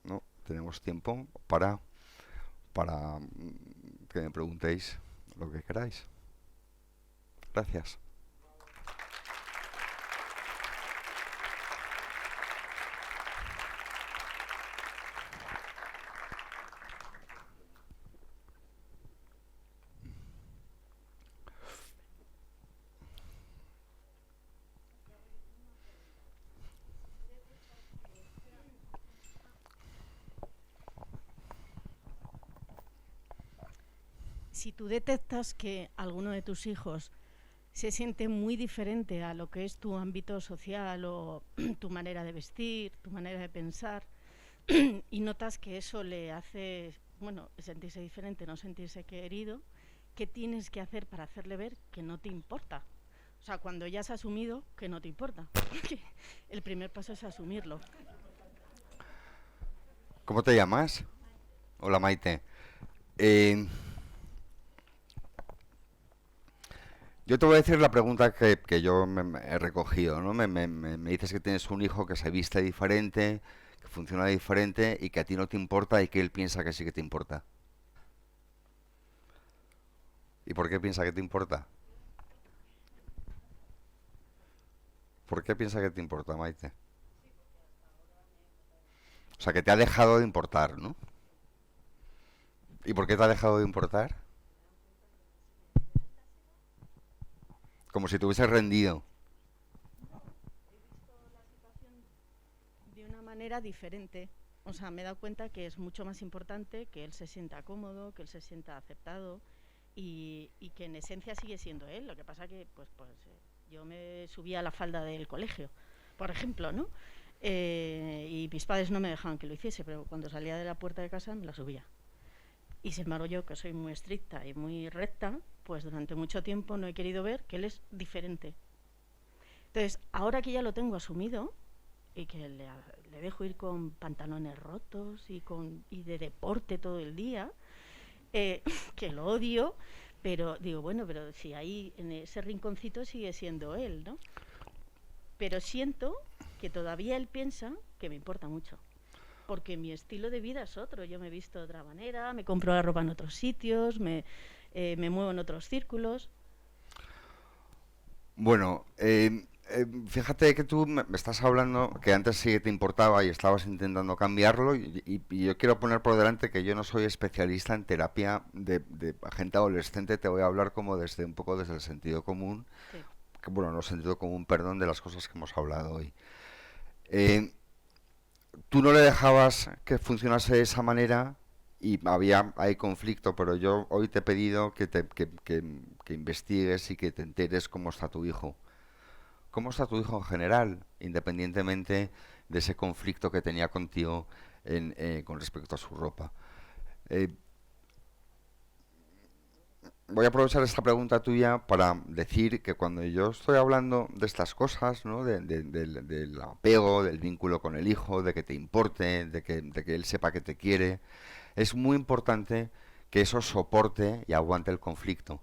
No, tenemos tiempo para que me preguntéis lo que queráis. Gracias. Si tú detectas que alguno de tus hijos se siente muy diferente a lo que es tu ámbito social o tu manera de vestir, tu manera de pensar, y notas que eso le hace, bueno, sentirse diferente, no sentirse querido, ¿qué tienes que hacer para hacerle ver que no te importa? O sea, cuando ya has asumido que no te importa. El primer paso es asumirlo. ¿Cómo te llamas? Hola, Maite. Yo te voy a decir la pregunta que yo me he recogido, ¿no? Me dices que tienes un hijo que se viste diferente, que funciona diferente y que a ti no te importa y que él piensa que sí que te importa. ¿Y por qué piensa que te importa? ¿Por qué piensa que te importa, Maite? O sea, que te ha dejado de importar, ¿no? ¿Y por qué te ha dejado de importar? Como si te hubieses rendido. He visto la situación de una manera diferente. O sea, me he dado cuenta que es mucho más importante que él se sienta cómodo, que él se sienta aceptado y que en esencia sigue siendo él. Lo que pasa que, yo me subía a la falda del colegio, por ejemplo, ¿no? Y mis padres no me dejaban que lo hiciese, pero cuando salía de la puerta de casa me la subía. Y sin embargo yo, que soy muy estricta y muy recta, pues durante mucho tiempo no he querido ver que él es diferente. Entonces, ahora que ya lo tengo asumido y que le dejo ir con pantalones rotos y de deporte todo el día, que lo odio, pero digo, bueno, pero si ahí en ese rinconcito sigue siendo él, ¿no? Pero siento que todavía él piensa que me importa mucho. Porque mi estilo de vida es otro. Yo me he visto de otra manera, me compro la ropa en otros sitios, me muevo en otros círculos. Bueno, fíjate que tú me estás hablando que antes sí que te importaba y estabas intentando cambiarlo y yo quiero poner por delante que yo no soy especialista en terapia de gente adolescente, te voy a hablar como desde un poco desde el sentido común, Sí. que, bueno, no sentido común, perdón, de las cosas que hemos hablado hoy. Eh, Tú no le dejabas que funcionase de esa manera y hay conflicto, pero yo hoy te he pedido que investigues y que te enteres cómo está tu hijo. cómo está tu hijo en general, independientemente de ese conflicto que tenía contigo con respecto a su ropa. Eh, Voy a aprovechar esta pregunta tuya para decir que cuando yo estoy hablando de estas cosas, ¿no? Del apego, del vínculo con el hijo, de que te importe, de que él sepa que te quiere, es muy importante que eso soporte y aguante el conflicto.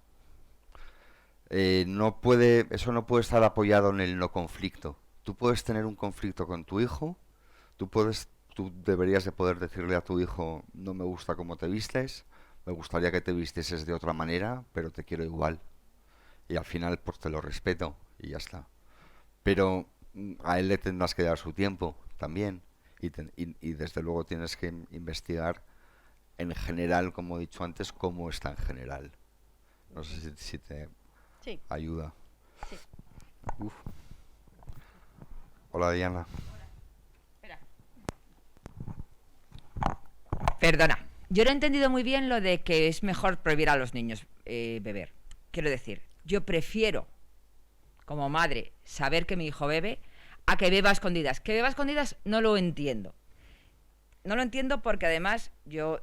Eso no puede estar apoyado en el no conflicto. Tú puedes tener un conflicto con tu hijo, tú deberías de poder decirle a tu hijo, no me gusta cómo te vistes, me gustaría que te vistieses de otra manera, pero te quiero igual. Y al final pues te lo respeto y ya está. Pero a él le tendrás que dar su tiempo también. Y desde luego tienes que investigar en general, como he dicho antes, cómo está en general. No sé si te Sí, ayuda. sí. Uf. Hola, Diana. Espera. Perdona, yo no he entendido muy bien lo de que es mejor prohibir a los niños beber. Quiero decir, yo prefiero, como madre, saber que mi hijo bebe a que beba a escondidas. Que beba a escondidas no lo entiendo. No lo entiendo porque además yo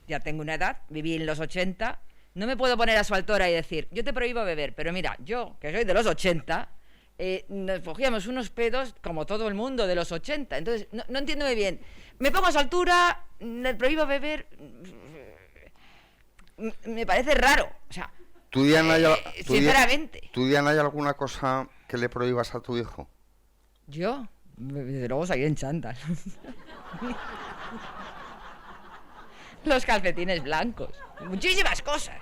ya tengo una edad, viví en los 80, no me puedo poner a su altura y decir, yo te prohíbo beber, pero mira, yo, que soy de los 80, nos cogíamos unos pedos como todo el mundo de los 80, entonces no entiendo muy bien. Me pongo a su altura, le prohíbo beber, me parece raro, o sea, ¿Tú, Diana, sinceramente. ¿Tú, Diana, hay alguna cosa que le prohíbas a tu hijo? Yo, desde luego, salí en chándal. Los calcetines blancos, muchísimas cosas.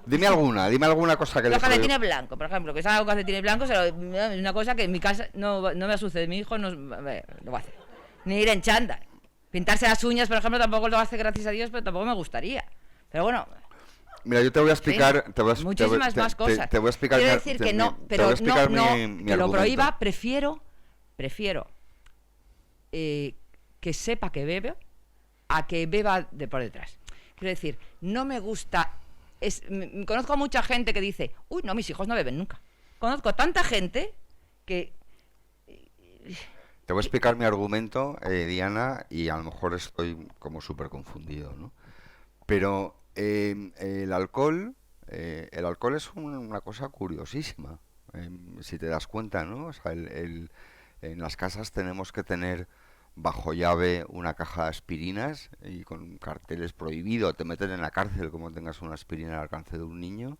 Dime alguna cosa que Los le prohíbas. calcetines blancos, por ejemplo, que salga con calcetines blancos es una cosa que en mi casa no me sucede. Mi hijo no lo va a hacer. Ni ir en chándal. Pintarse las uñas, por ejemplo, tampoco lo hace, gracias a Dios, pero tampoco me gustaría. Pero bueno. Mira, yo te voy a explicar. Sí, muchísimas más cosas. Te voy a explicar. Quiero decir que no, pero no mi que lo argumento. prohíba. Prefiero que sepa que bebe a que beba de por detrás. Quiero decir, no me gusta. Conozco a mucha gente que dice, uy, no, mis hijos no beben nunca. Conozco tanta gente que... Te voy a explicar mi argumento, Diana, y a lo mejor estoy como súper confundido, ¿no? Pero el alcohol es una cosa curiosísima, si te das cuenta, ¿no? O sea, en las casas tenemos que tener bajo llave una caja de aspirinas y con carteles prohibido, te meten en la cárcel como tengas una aspirina al alcance de un niño,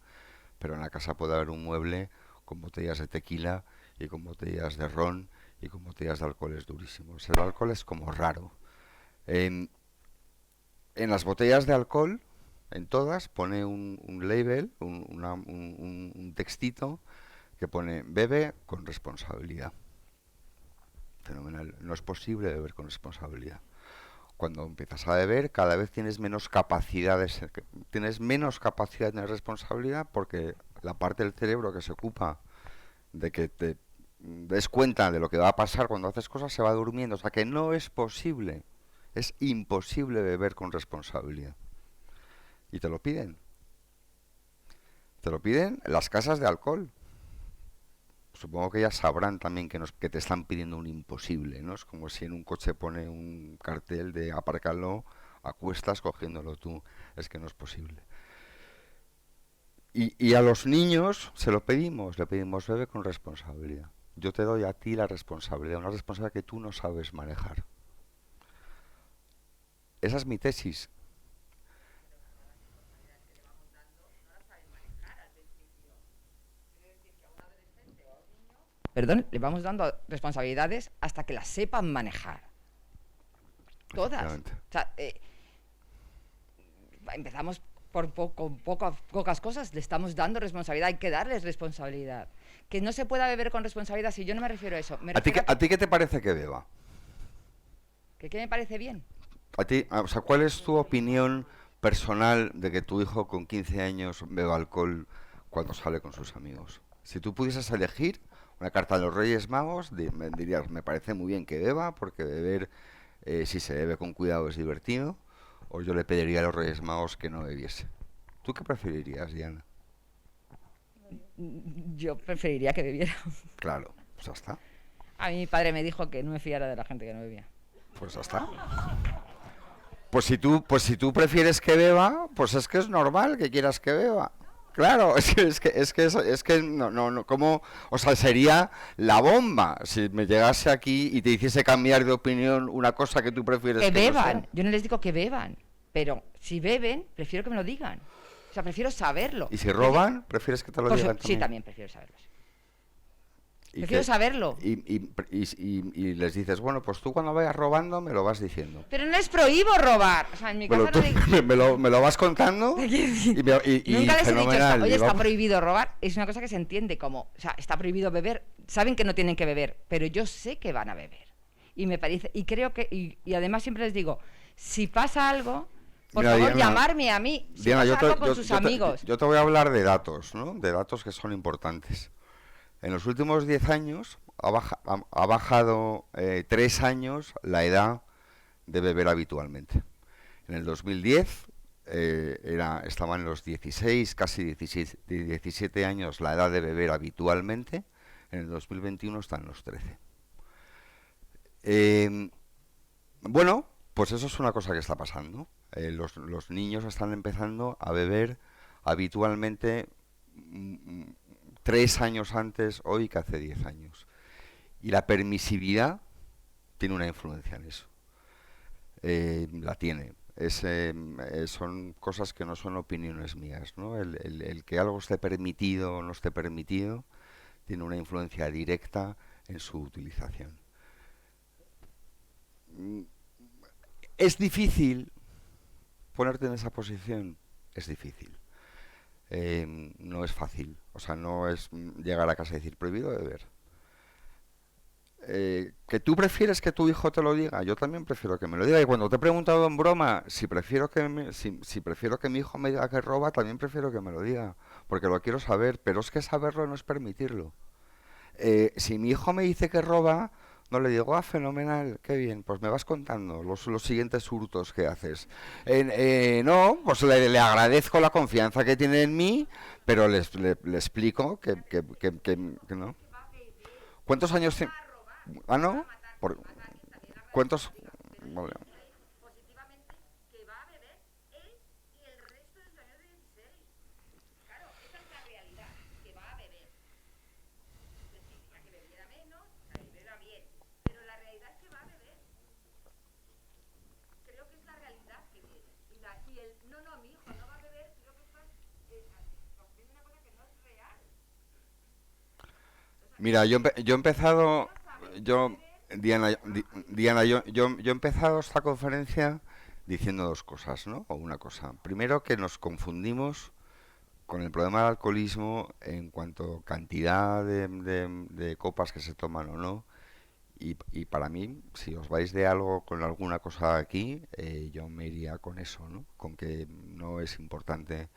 pero en la casa puede haber un mueble con botellas de tequila y con botellas de ron y con botellas de alcoholes durísimos. El alcohol es como raro. En las botellas de alcohol, en todas, pone un label, un textito que pone bebe con responsabilidad. Fenomenal. No es posible beber con responsabilidad. Cuando empiezas a beber, cada vez tienes menos capacidad de tener responsabilidad, porque la parte del cerebro que se ocupa de que te des cuenta de lo que va a pasar cuando haces cosas se va durmiendo. O sea que no es posible, es imposible beber con responsabilidad. Y te lo piden. Te lo piden las casas de alcohol. Supongo que ya sabrán también que te están pidiendo un imposible, ¿no? Es como si en un coche pone un cartel de apárcalo a cuestas cogiéndolo tú. Es que no es posible. Y a los niños le pedimos bebe con responsabilidad. Yo te doy a ti la responsabilidad, una responsabilidad que tú no sabes manejar. Esa es mi tesis. Perdón, le vamos dando responsabilidades hasta que las sepan manejar. Todas. O sea, empezamos por pocas cosas, le estamos dando responsabilidad, hay que darles responsabilidad. Que no se pueda beber con responsabilidad, si yo no me refiero a eso. ¿A ti qué te parece que beba? ¿Qué me parece bien? A ti, o sea, ¿cuál es tu opinión personal de que tu hijo con 15 años beba alcohol cuando sale con sus amigos? Si tú pudieses elegir una carta de los Reyes Magos, me dirías, me parece muy bien que beba, porque beber, si se bebe con cuidado, es divertido, o yo le pediría a los Reyes Magos que no bebiese. ¿Tú qué preferirías, Diana? Yo preferiría que bebiera. Claro. Pues ya está. A mí mi padre me dijo que no me fiara de la gente que no bebía. Pues ya está. Pues si tú prefieres que beba, pues es que es normal que quieras que beba. Claro, es que no, ¿cómo? O sea, sería la bomba si me llegase aquí y te hiciese cambiar de opinión una cosa que tú prefieres Que que no beban. sea. Yo no les digo que beban, pero si beben, prefiero que me lo digan. O sea, prefiero saberlo. ¿Y si roban, prefieres que te lo digan Sí, también? también prefiero saberlo. Y Prefiero saberlo. y les dices, bueno, pues tú cuando vayas robando me lo vas diciendo. Pero no les prohíbo robar. O sea, en mi Me lo, casa no digo... me lo vas contando y Nunca les he dicho, fenomenal. oye, y está vamos- prohibido robar. Es una cosa que se entiende como, o sea, está prohibido beber. Saben que no tienen que beber, pero yo sé que van a beber. Y me parece, y creo que, y además siempre les digo, si pasa algo, por Mira, favor, Diana, llamarme a mí. Si Diana, pasa algo con sus amigos. yo te voy a hablar de datos, ¿no? De datos que son importantes. En los últimos 10 años ha bajado 3 años la edad de beber habitualmente. En el 2010 estaba en los 16, casi 17 años la edad de beber habitualmente. En el 2021 está en los 13. Bueno, pues eso es una cosa que está pasando. Los niños están empezando a beber habitualmente 3 años antes hoy que hace 10 años. Y la permisividad tiene una influencia en eso. La tiene. Son cosas que no son opiniones mías, ¿no? El que algo esté permitido o no esté permitido tiene una influencia directa en su utilización. Es difícil ponerte en esa posición, es difícil. No es fácil, o sea, no es llegar a casa y decir prohibido beber. Que tú prefieres que tu hijo te lo diga, yo también prefiero que me lo diga. Y cuando te he preguntado en broma si prefiero si prefiero que mi hijo me diga que roba, también prefiero que me lo diga, porque lo quiero saber, pero es que saberlo no es permitirlo. Si mi hijo me dice que roba, no le digo, fenomenal, qué bien, pues me vas contando los siguientes hurtos que haces. No, pues le agradezco la confianza que tiene en mí, pero le explico que no. ¿Cuántos años tiene? Ah, ¿no? ¿Cuántos? Vale. Mira, yo he empezado, Diana, yo he empezado esta conferencia diciendo dos cosas, ¿no? O una cosa. Primero, que nos confundimos con el problema del alcoholismo en cuanto a cantidad de copas que se toman o no. Y para mí, si os vais de algo con alguna cosa aquí, yo me iría con eso, ¿no? Con que no es importante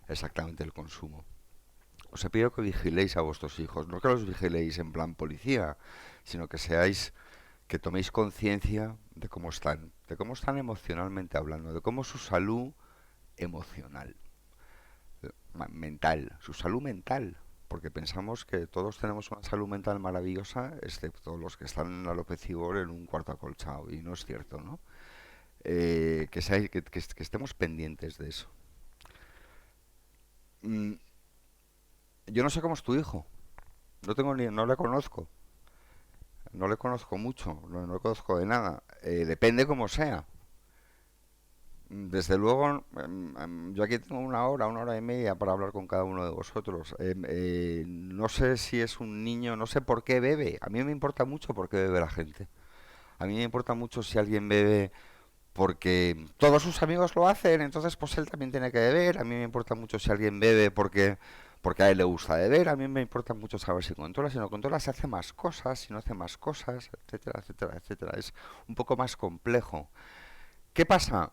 exactamente el consumo. Os he pedido que vigiléis a vuestros hijos, no que los vigiléis en plan policía, sino que toméis conciencia de cómo están emocionalmente hablando, de cómo su salud emocional, mental, su salud mental, porque pensamos que todos tenemos una salud mental maravillosa, excepto los que están en la López Ibor en un cuarto acolchado, y no es cierto, ¿no? Que estemos pendientes de eso. Yo no sé cómo es tu hijo, no le conozco, no le conozco mucho, no le conozco de nada, depende cómo sea. Desde luego, yo aquí tengo una hora y media para hablar con cada uno de vosotros. No sé si es un niño, no sé por qué bebe. A mí me importa mucho por qué bebe la gente. A mí me importa mucho si alguien bebe porque todos sus amigos lo hacen, entonces pues él también tiene que beber. A mí me importa mucho si alguien bebe porque a él le gusta beber. A mí me importa mucho saber si controla, si no controla, si hace más cosas, si no hace más cosas, etcétera, etcétera, etcétera. Es un poco más complejo. ¿Qué pasa?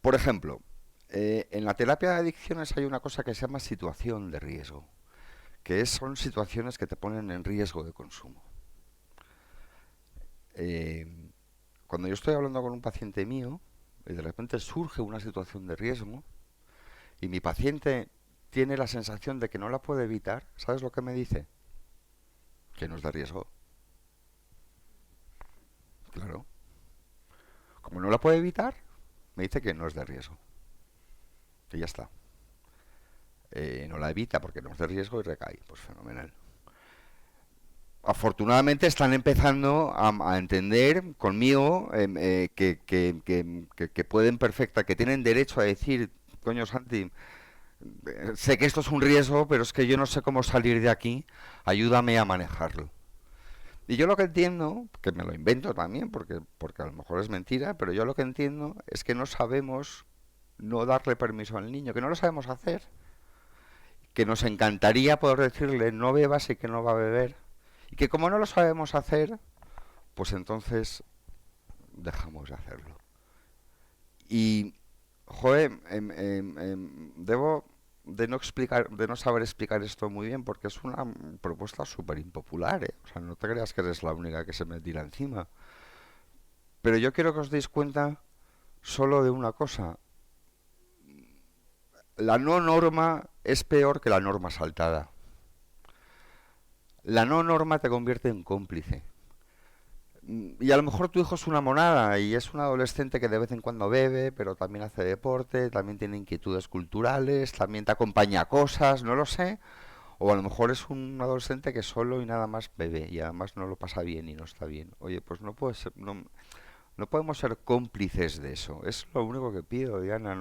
Por ejemplo, en la terapia de adicciones hay una cosa que se llama situación de riesgo, son situaciones que te ponen en riesgo de consumo. Cuando yo estoy hablando con un paciente mío y de repente surge una situación de riesgo y mi paciente tiene la sensación de que no la puede evitar, ¿sabes lo que me dice? que no es de riesgo. Claro. Como no la puede evitar, me dice que no es de riesgo. Y ya está. No la evita porque no es de riesgo y recae. Pues fenomenal. Afortunadamente están empezando a entender conmigo que pueden que tienen derecho a decir, coño Santi, sé que esto es un riesgo, pero es que yo no sé cómo salir de aquí, ayúdame a manejarlo. Y yo lo que entiendo, que me lo invento también, porque a lo mejor es mentira, pero yo lo que entiendo es que no sabemos no darle permiso al niño, que no lo sabemos hacer, que nos encantaría poder decirle no bebas y que no va a beber, y que como no lo sabemos hacer, pues entonces dejamos de hacerlo. Y, joder, debo de no saber explicar esto muy bien, porque es una propuesta súper impopular, ¿eh? O sea, no te creas que eres la única que se me tira encima. Pero yo quiero que os deis cuenta solo de una cosa. La no norma es peor que la norma saltada. La no norma te convierte en cómplice. Y a lo mejor tu hijo es una monada y es un adolescente que de vez en cuando bebe, pero también hace deporte, también tiene inquietudes culturales, también te acompaña a cosas, no lo sé. O a lo mejor es un adolescente que solo y nada más bebe y además no lo pasa bien y no está bien. Oye, pues no puede ser, no podemos ser cómplices de eso. Es lo único que pido, Diana.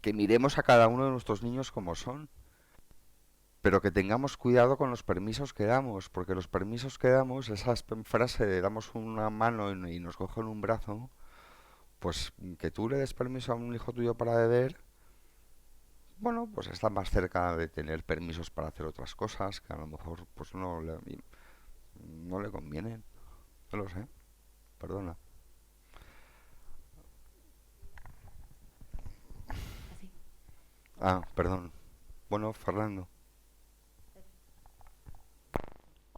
Que miremos a cada uno de nuestros niños como son. Pero que tengamos cuidado con los permisos que damos, porque los permisos que damos, esa frase de damos una mano y nos cogen un brazo, pues que tú le des permiso a un hijo tuyo para beber, bueno, pues está más cerca de tener permisos para hacer otras cosas que a lo mejor pues no le convienen. No lo sé, perdona. Ah, perdón. Bueno, Fernando.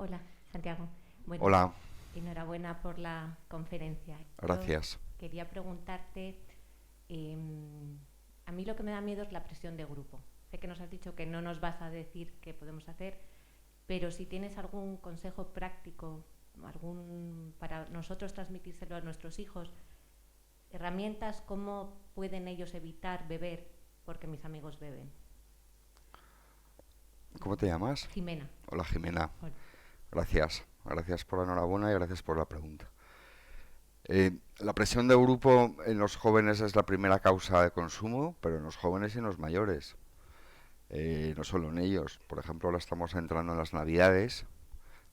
Hola, Santiago. Bueno, Hola. enhorabuena por la conferencia. Gracias. Yo quería preguntarte, a mí lo que me da miedo es la presión de grupo. Sé que nos has dicho que no nos vas a decir qué podemos hacer, pero si tienes algún consejo práctico, para nosotros transmitírselo a nuestros hijos, herramientas, ¿cómo pueden ellos evitar beber porque mis amigos beben? ¿Cómo te llamas? Jimena. Hola, Jimena. Hola. Gracias. Gracias por la enhorabuena y gracias por la pregunta. La presión de grupo en los jóvenes es la primera causa de consumo, pero en los jóvenes y en los mayores. No solo en ellos. Por ejemplo, ahora estamos entrando en las Navidades.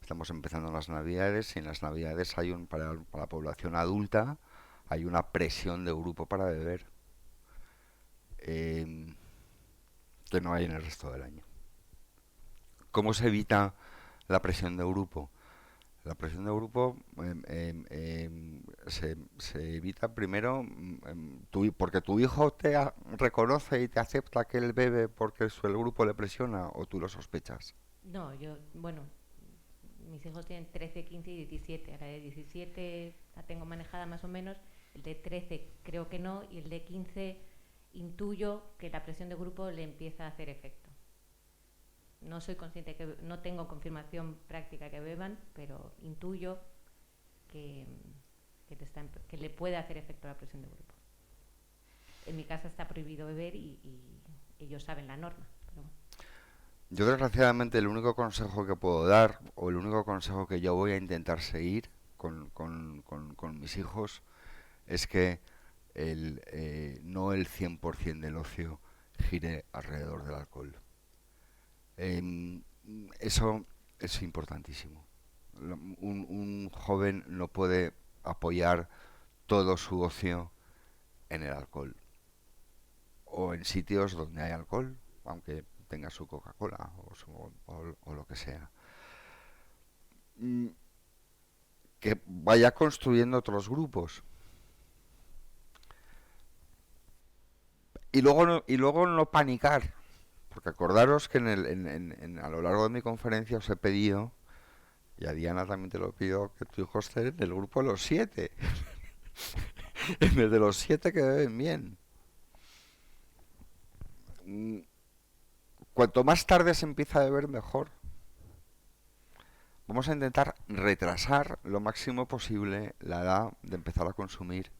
Estamos empezando en las Navidades y en las Navidades hay para la población adulta hay una presión de grupo para beber que no hay en el resto del año. ¿Cómo se evita la presión de grupo? La presión de grupo se evita primero porque tu hijo reconoce y te acepta que él bebe porque el grupo le presiona o tú lo sospechas. No, mis hijos tienen 13, 15 y 17. A la de 17 la tengo manejada más o menos, el de 13 creo que no y el de 15 intuyo que la presión de grupo le empieza a hacer efecto. No soy consciente no tengo confirmación práctica que beban, pero intuyo que le puede hacer efecto la presión de grupo. En mi casa está prohibido beber y ellos saben la norma. Pero bueno. Yo desgraciadamente el único consejo que puedo dar o el único consejo que yo voy a intentar seguir con mis hijos es que no el 100% del ocio gire alrededor del alcohol. Eso es importantísimo. Un joven no puede apoyar todo su ocio en el alcohol o en sitios donde hay alcohol, aunque tenga su Coca-Cola o lo que sea. Que vaya construyendo otros grupos. Y luego no panicar. Porque acordaros que a lo largo de mi conferencia os he pedido, y a Diana también te lo pido, que tu hijo esté en el grupo de los 7. En el de los 7 que beben bien. cuanto más tarde se empieza a beber, mejor. Vamos a intentar retrasar lo máximo posible la edad de empezar a consumir.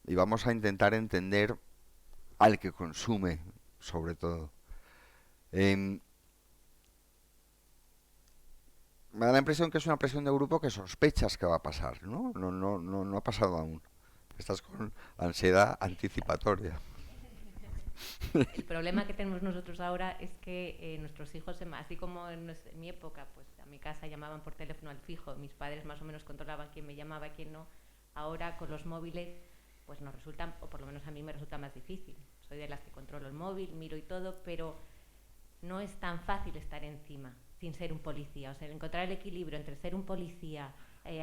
Y vamos a intentar entender al que consume, sobre todo. Me da la impresión que es una presión de grupo que sospechas que va a pasar, ¿no? No ha pasado aún. Estás con ansiedad anticipatoria. El problema que tenemos nosotros ahora es que nuestros hijos, así como en mi época, pues a mi casa llamaban por teléfono al fijo, mis padres más o menos controlaban quién me llamaba y quién no. Ahora con los móviles, pues nos resulta, o por lo menos a mí me resulta más difícil. Soy de las que controlo el móvil, miro y todo, pero no es tan fácil estar encima sin ser un policía. O sea, encontrar el equilibrio entre ser un policía,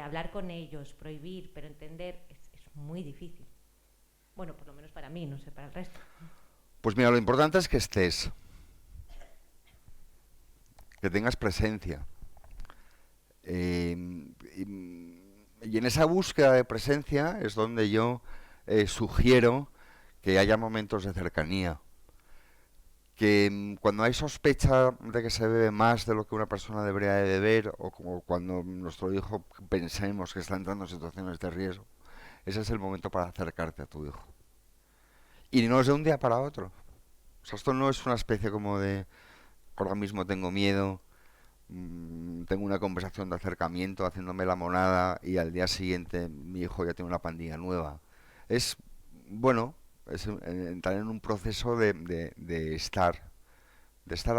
hablar con ellos, prohibir, pero entender, es muy difícil. Bueno, por lo menos para mí, no sé, para el resto. Pues mira, lo importante es que estés, que tengas presencia. Y en esa búsqueda de presencia es donde yo sugiero que haya momentos de cercanía. Que cuando hay sospecha de que se bebe más de lo que una persona debería de beber, o como cuando nuestro hijo pensemos que está entrando en situaciones de riesgo, ese es el momento para acercarte a tu hijo. Y no es de un día para otro. O sea, esto no es una especie como de, ahora mismo tengo miedo, tengo una conversación de acercamiento haciéndome la monada y al día siguiente mi hijo ya tiene una pandilla nueva. Es, bueno, es entrar en un proceso de estar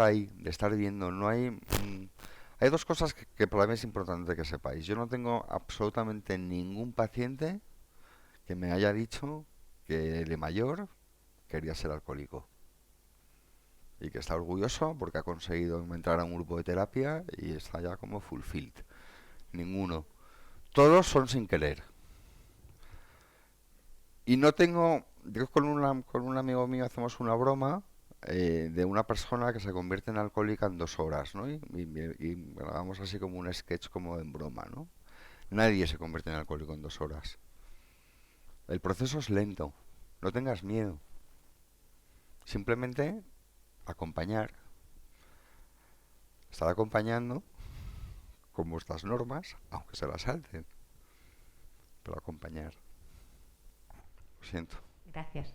ahí, de estar viendo. No hay... hay dos cosas que para mí es importante que sepáis. Yo no tengo absolutamente ningún paciente que me haya dicho que de mayor quería ser alcohólico y que está orgulloso porque ha conseguido entrar a un grupo de terapia y está ya como fulfilled. Ninguno. Todos son sin querer. Y no tengo... Yo con un amigo mío hacemos una broma de una persona que se convierte en alcohólica en 2 horas, ¿no? Y grabamos así como un sketch como en broma, ¿no? Nadie se convierte en alcohólico en 2 horas. El proceso es lento. No tengas miedo. Simplemente acompañar. Estar acompañando con vuestras normas, aunque se las salten. Pero acompañar. Lo siento. Gracias.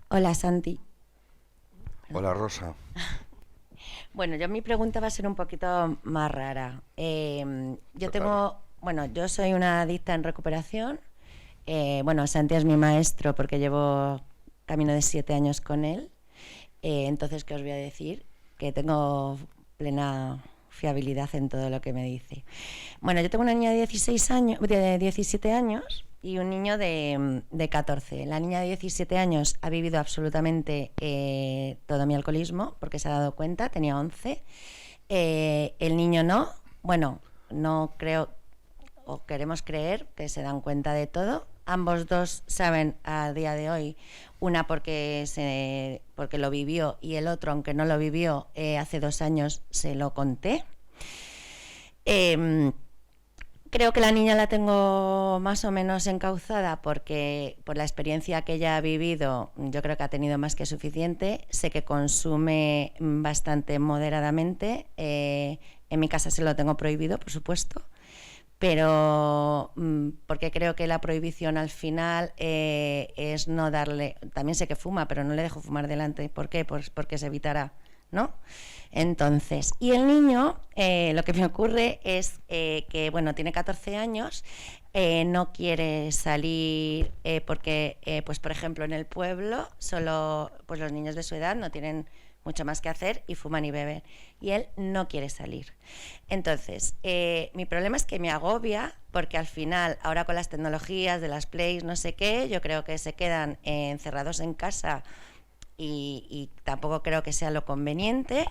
Hola, Santi. Hola, Rosa. Bueno, mi pregunta va a ser un poquito más rara. Yo soy una adicta en recuperación. Santi es mi maestro porque llevo camino de 7 años con él. Entonces, ¿qué os voy a decir? Que tengo plena fiabilidad en todo lo que me dice. Bueno, yo tengo una niña de 17 años y un niño de 14. La niña de 17 años ha vivido absolutamente todo mi alcoholismo porque se ha dado cuenta, tenía 11. El niño no. Bueno, no creo, o queremos creer que se dan cuenta de todo. Ambos dos saben a día de hoy, una porque lo vivió y el otro, aunque no lo vivió, hace 2 años se lo conté. Creo que la niña la tengo más o menos encauzada porque por la experiencia que ella ha vivido, yo creo que ha tenido más que suficiente. Sé que consume bastante moderadamente. En mi casa se lo tengo prohibido, por supuesto. Pero porque creo que la prohibición al final es no darle... También sé que fuma, pero no le dejo fumar delante. ¿Por qué? Pues porque se evitará, ¿no? Entonces, y el niño, lo que me ocurre es que, tiene 14 años, no quiere salir porque, pues por ejemplo, en el pueblo solo pues los niños de su edad no tienen mucho más que hacer y fuman y beben. Y él no quiere salir. Entonces, mi problema es que me agobia porque al final, ahora con las tecnologías de las plays, no sé qué, yo creo que se quedan encerrados en casa y tampoco creo que sea lo conveniente.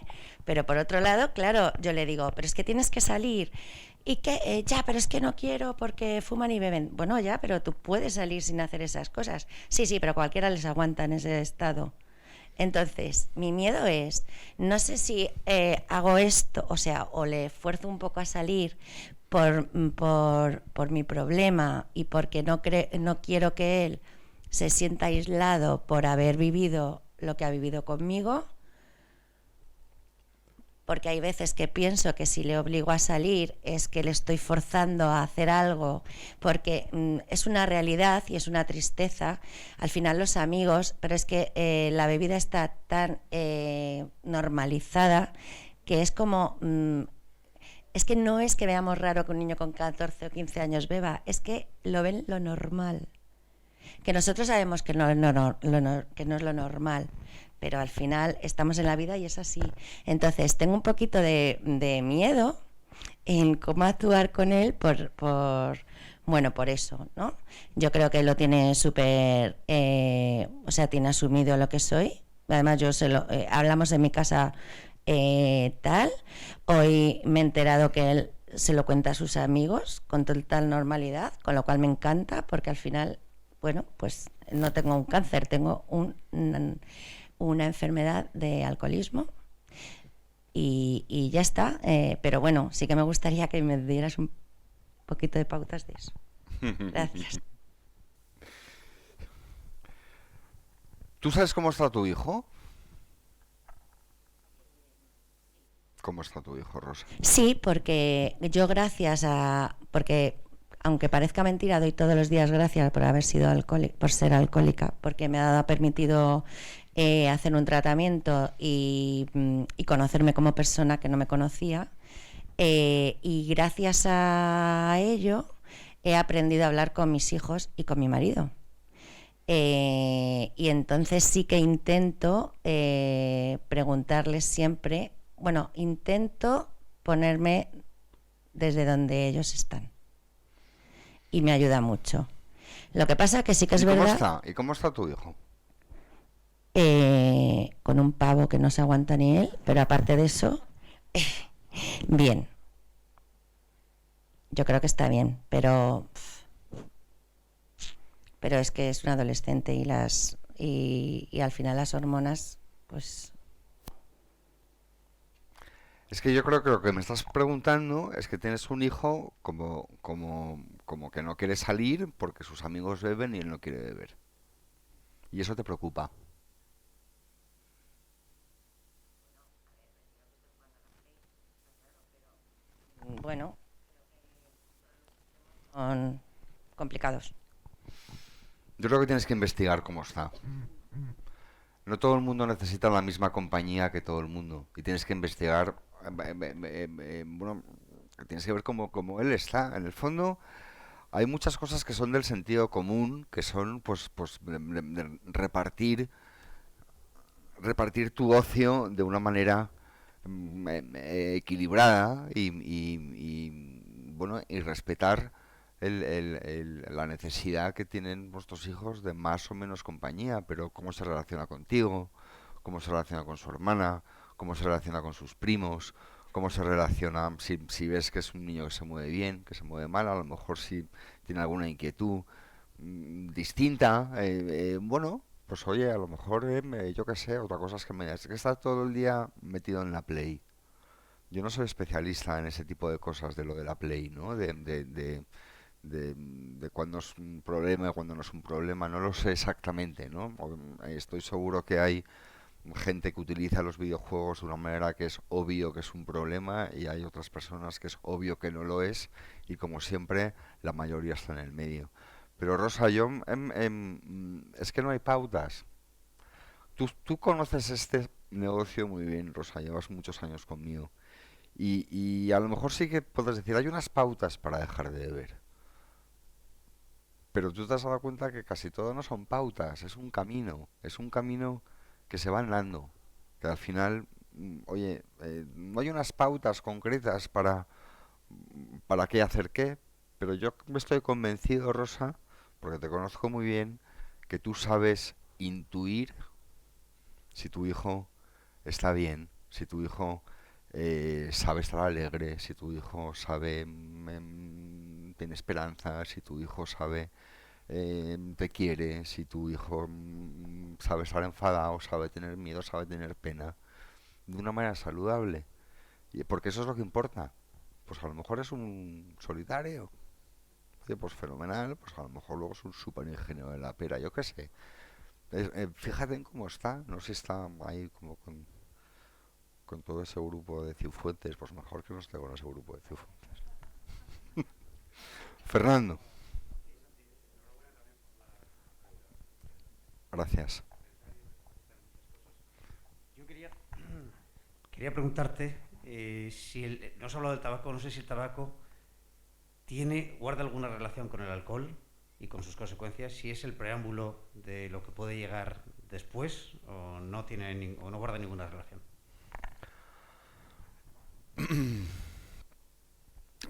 Pero por otro lado, claro, yo le digo, pero es que tienes que salir. Y que ya, pero es que no quiero porque fuman y beben. Bueno, ya, pero tú puedes salir sin hacer esas cosas. Sí, pero cualquiera les aguanta en ese estado. Entonces, mi miedo es, no sé si hago esto, o le esfuerzo un poco a salir por mi problema y porque no quiero que él se sienta aislado por haber vivido lo que ha vivido conmigo, porque hay veces que pienso que si le obligo a salir es que le estoy forzando a hacer algo, porque es una realidad y es una tristeza. Al final los amigos, pero es que la bebida está tan normalizada que es como... es que no es que veamos raro que un niño con 14 o 15 años beba, es que lo ven lo normal. Que nosotros sabemos que no es lo normal, pero al final estamos en la vida y es así. Entonces tengo un poquito de miedo en cómo actuar con él por eso, ¿no? Yo creo que lo tiene súper, o sea, tiene asumido lo que soy. Además hablamos en mi casa tal. Hoy me he enterado que él se lo cuenta a sus amigos con total normalidad, con lo cual me encanta, porque al final, bueno, pues no tengo un cáncer, tengo una enfermedad de alcoholismo y ya está. Pero bueno, sí que me gustaría que me dieras un poquito de pautas de eso. Gracias. ¿Tú sabes cómo está tu hijo? ¿Cómo está tu hijo, Rosa? Sí, porque yo porque aunque parezca mentira, doy todos los días gracias por haber sido por ser alcohólica, porque me ha permitido hacer un tratamiento y conocerme como persona que no me conocía. Y gracias a ello he aprendido a hablar con mis hijos y con mi marido. Y entonces sí que intento preguntarles siempre, bueno, intento ponerme desde donde ellos están. Y me ayuda mucho. Lo que pasa que sí que es verdad... ¿Y cómo está tu hijo? Con un pavo que no se aguanta ni él, pero aparte de eso, bien. Yo creo que está bien, pero es que es un adolescente y al final las hormonas, pues... Es que yo creo que lo que me estás preguntando es que tienes un hijo como que no quiere salir porque sus amigos beben y él no quiere beber. Y eso te preocupa. Bueno, son complicados. Yo creo que tienes que investigar cómo está. No todo el mundo necesita la misma compañía que todo el mundo. Y tienes que investigar, bueno, tienes que ver cómo él está. En el fondo, hay muchas cosas que son del sentido común, que son, pues de repartir tu ocio de una manera equilibrada bueno, y respetar la necesidad que tienen vuestros hijos de más o menos compañía, pero cómo se relaciona contigo, cómo se relaciona con su hermana, cómo se relaciona con sus primos, cómo se relaciona, si ves que es un niño que se mueve bien, que se mueve mal, a lo mejor si tiene alguna inquietud distinta, bueno, pues oye, a lo mejor, yo qué sé, otra cosa es es que está todo el día metido en la Play. Yo no soy especialista en ese tipo de cosas de lo de la Play, ¿no? De cuándo es un problema y cuándo no es un problema, no lo sé exactamente, ¿no? Estoy seguro que hay gente que utiliza los videojuegos de una manera que es obvio que es un problema y hay otras personas que es obvio que no lo es y como siempre la mayoría está en el medio. Pero Rosa, es que no hay pautas. Tú conoces este negocio muy bien, Rosa, llevas muchos años conmigo. Y a lo mejor sí que puedes decir, hay unas pautas para dejar de beber. Pero tú te has dado cuenta que casi todo no son pautas, es un camino que se va andando. Que al final, oye, no hay unas pautas concretas para qué hacer qué, pero yo estoy convencido, Rosa, porque te conozco muy bien, que tú sabes intuir si tu hijo está bien, si tu hijo sabe estar alegre, si tu hijo sabe, tiene esperanza, si tu hijo sabe, te quiere, si tu hijo sabe estar enfadado, sabe tener miedo, sabe tener pena, de una manera saludable. Porque eso es lo que importa. Pues a lo mejor es un solitario. Oye, pues fenomenal, pues a lo mejor luego es un súper ingeniero de la pera, yo qué sé. Fíjate en cómo está, no sé si está ahí como con... con todo ese grupo de cifuentes, pues mejor que no esté con ese grupo de cifuentes. Fernando. Gracias. Yo quería preguntarte no has hablado del tabaco, no sé si el tabaco guarda alguna relación con el alcohol y con sus consecuencias, si es el preámbulo de lo que puede llegar después o no guarda ninguna relación.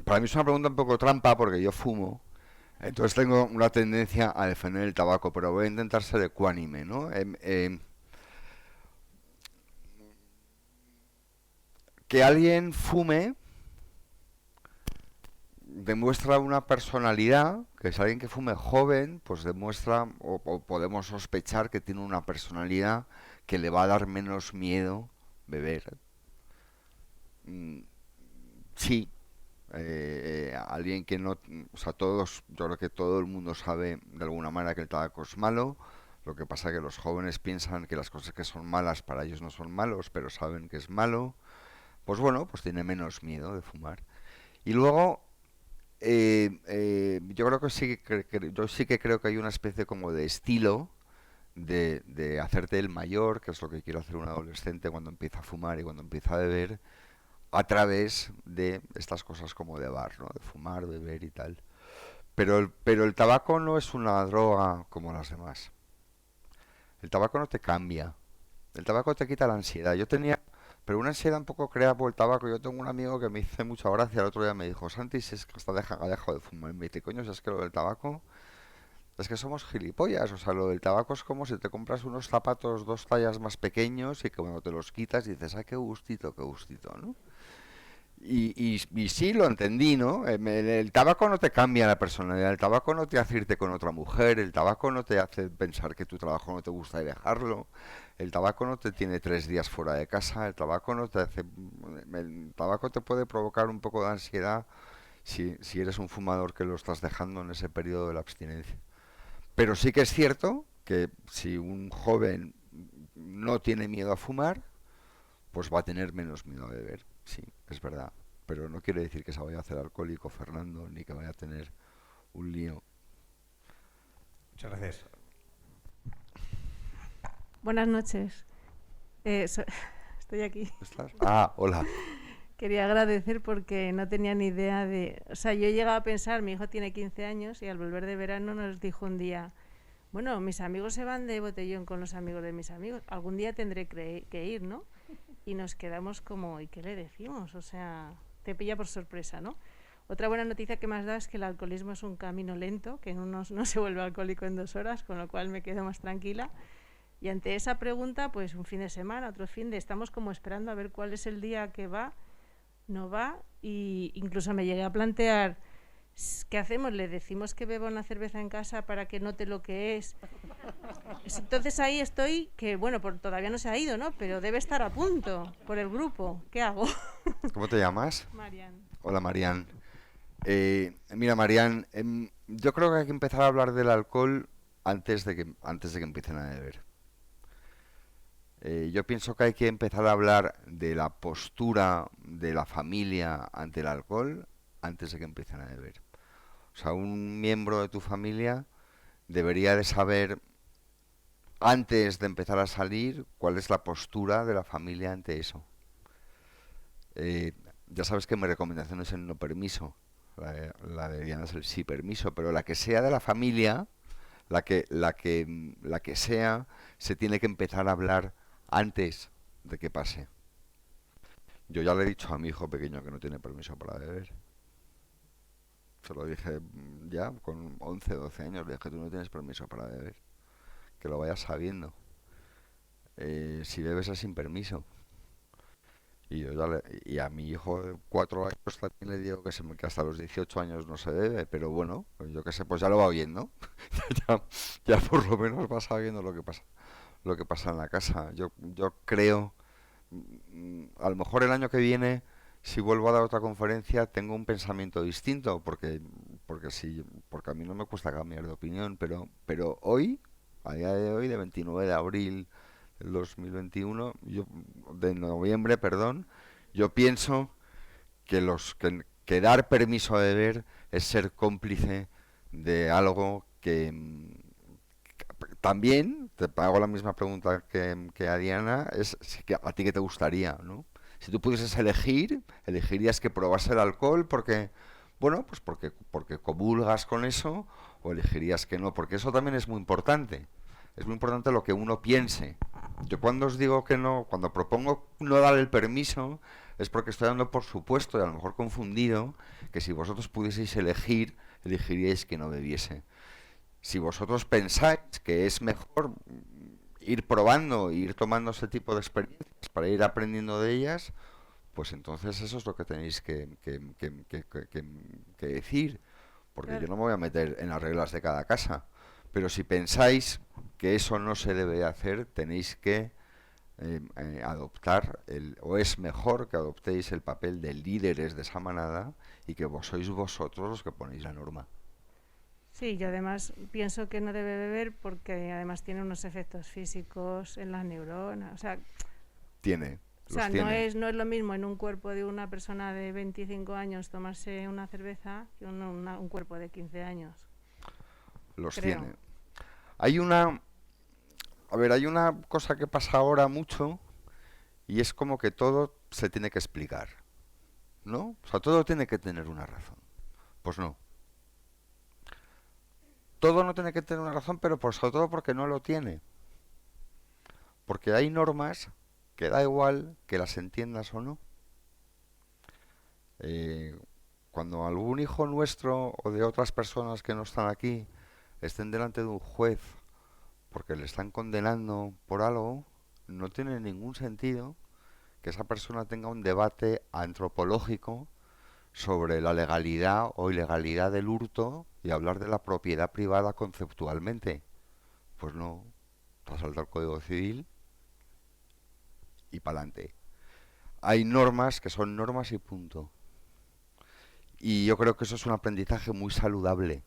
Para mí es una pregunta un poco trampa porque yo fumo, entonces tengo una tendencia a defender el tabaco, pero voy a intentar ser ecuánime, ¿no? Que alguien fume demuestra una personalidad, que es alguien que fume joven, pues demuestra o podemos sospechar que tiene una personalidad que le va a dar menos miedo beber. Sí, alguien que no, o sea, yo creo que todo el mundo sabe de alguna manera que el tabaco es malo. Lo que pasa es que los jóvenes piensan que las cosas que son malas para ellos no son malos, pero saben que es malo. Pues bueno, pues tiene menos miedo de fumar. Y luego, yo creo que yo sí que creo que hay una especie como de estilo de hacerte el mayor, que es lo que quiere hacer un adolescente cuando empieza a fumar y cuando empieza a beber, a través de estas cosas como de bar, ¿no? De fumar, beber y tal. Pero el tabaco no es una droga como las demás. El tabaco no te cambia. El tabaco te quita la ansiedad. Pero una ansiedad un poco creada por el tabaco. Yo tengo un amigo que me hizo mucha gracia. El otro día me dijo, Santi, si es que hasta ha dejado de fumar. Y me dice, coño, si es que lo del tabaco, es que somos gilipollas. O sea, lo del tabaco es como si te compras unos zapatos 2 tallas más pequeños y que cuando te los quitas dices, qué gustito, ¿no? Y sí, lo entendí, ¿no? El tabaco no te cambia la personalidad, el tabaco no te hace irte con otra mujer, el tabaco no te hace pensar que tu trabajo no te gusta y dejarlo, el tabaco no te tiene 3 días fuera de casa, el tabaco no te hace... El tabaco te puede provocar un poco de ansiedad si eres un fumador que lo estás dejando en ese periodo de la abstinencia. Pero sí que es cierto que si un joven no tiene miedo a fumar, pues va a tener menos miedo a beber. Sí, es verdad, pero no quiere decir que se vaya a hacer alcohólico Fernando, ni que vaya a tener un lío. Muchas gracias. Buenas noches. Estoy aquí. ¿Estás? Hola. Quería agradecer porque no tenía ni idea de... O sea, yo llegaba a pensar, mi hijo tiene 15 años y al volver de verano nos dijo un día, bueno, mis amigos se van de botellón con los amigos de mis amigos, algún día tendré que ir, ¿no? Y nos quedamos como, ¿y qué le decimos? O sea, te pilla por sorpresa, ¿no? Otra buena noticia que me has dado es que el alcoholismo es un camino lento, que no se vuelve alcohólico en 2 horas, con lo cual me quedo más tranquila. Y ante esa pregunta, pues un fin de semana, otro estamos como esperando a ver cuál es el día que va, no va, y incluso me llegué a plantear, ¿qué hacemos? ¿Le decimos que beba una cerveza en casa para que note lo que es? Entonces ahí estoy, que bueno, todavía no se ha ido, ¿no? Pero debe estar a punto por el grupo. ¿Qué hago? ¿Cómo te llamas? Marian. Hola, Marian. Mira, Marian, yo creo que hay que empezar a hablar del alcohol antes de que empiecen a beber. Yo pienso que hay que empezar a hablar de la postura de la familia ante el alcohol antes de que empiecen a beber. O sea, un miembro de tu familia debería de saber, antes de empezar a salir, cuál es la postura de la familia ante eso. Ya sabes que mi recomendación es el no permiso. La de Diana es el sí permiso, pero la que sea de la familia, la que sea, se tiene que empezar a hablar antes de que pase. Yo ya le he dicho a mi hijo pequeño que no tiene permiso para beber. Se lo dije ya con 11, 12 años, le dije, tú no tienes permiso para beber. Que lo vayas sabiendo. Si bebes es sin permiso. Y a mi hijo de 4 años también le digo que hasta los 18 años no se bebe, pero bueno, pues yo qué sé, pues ya lo va oyendo. ya por lo menos va sabiendo lo que pasa en la casa. Yo creo, a lo mejor el año que viene, si vuelvo a dar otra conferencia, tengo un pensamiento distinto, porque a mí no me cuesta cambiar de opinión, pero hoy, a día de hoy, de 29 de abril el 2021, de noviembre, perdón, yo pienso que dar permiso a beber es ser cómplice de algo que también, te hago la misma pregunta que a Diana, es que a ti qué te gustaría, ¿no? Si tú pudieses elegir, elegirías que probase el alcohol porque, bueno, pues porque comulgas con eso, o elegirías que no, porque eso también es muy importante. Es muy importante lo que uno piense. Yo cuando os digo que no, cuando propongo no dar el permiso, es porque estoy dando por supuesto, y a lo mejor confundido, que si vosotros pudieseis elegir, elegiríais que no bebiese. Si vosotros pensáis que es mejor ir probando, ir tomando ese tipo de experiencias para ir aprendiendo de ellas, pues entonces eso es lo que tenéis que decir, porque Claro. yo no me voy a meter en las reglas de cada casa. Pero si pensáis que eso no se debe hacer, tenéis que adoptar, o es mejor que adoptéis el papel de líderes de esa manada y que sois vosotros los que ponéis la norma. Sí, yo además pienso que no debe beber porque además tiene unos efectos físicos en las neuronas. O sea, Tiene, o sea, los tiene. no es lo mismo en un cuerpo de una persona de 25 años tomarse una cerveza que un cuerpo de 15 años. Los creo. tiene. Hay una cosa que pasa ahora mucho y es como que todo se tiene que explicar, ¿no? O sea, todo tiene que tener una razón. Pues no. Todo no tiene que tener una razón, pero sobre todo porque no lo tiene. Porque hay normas que da igual que las entiendas o no. Cuando algún hijo nuestro o de otras personas que no están aquí estén delante de un juez porque le están condenando por algo, no tiene ningún sentido que esa persona tenga un debate antropológico sobre la legalidad o ilegalidad del hurto y hablar de la propiedad privada conceptualmente. Pues no, te salta el Código Civil y pa'lante. Hay normas que son normas y punto. Y yo creo que eso es un aprendizaje muy saludable.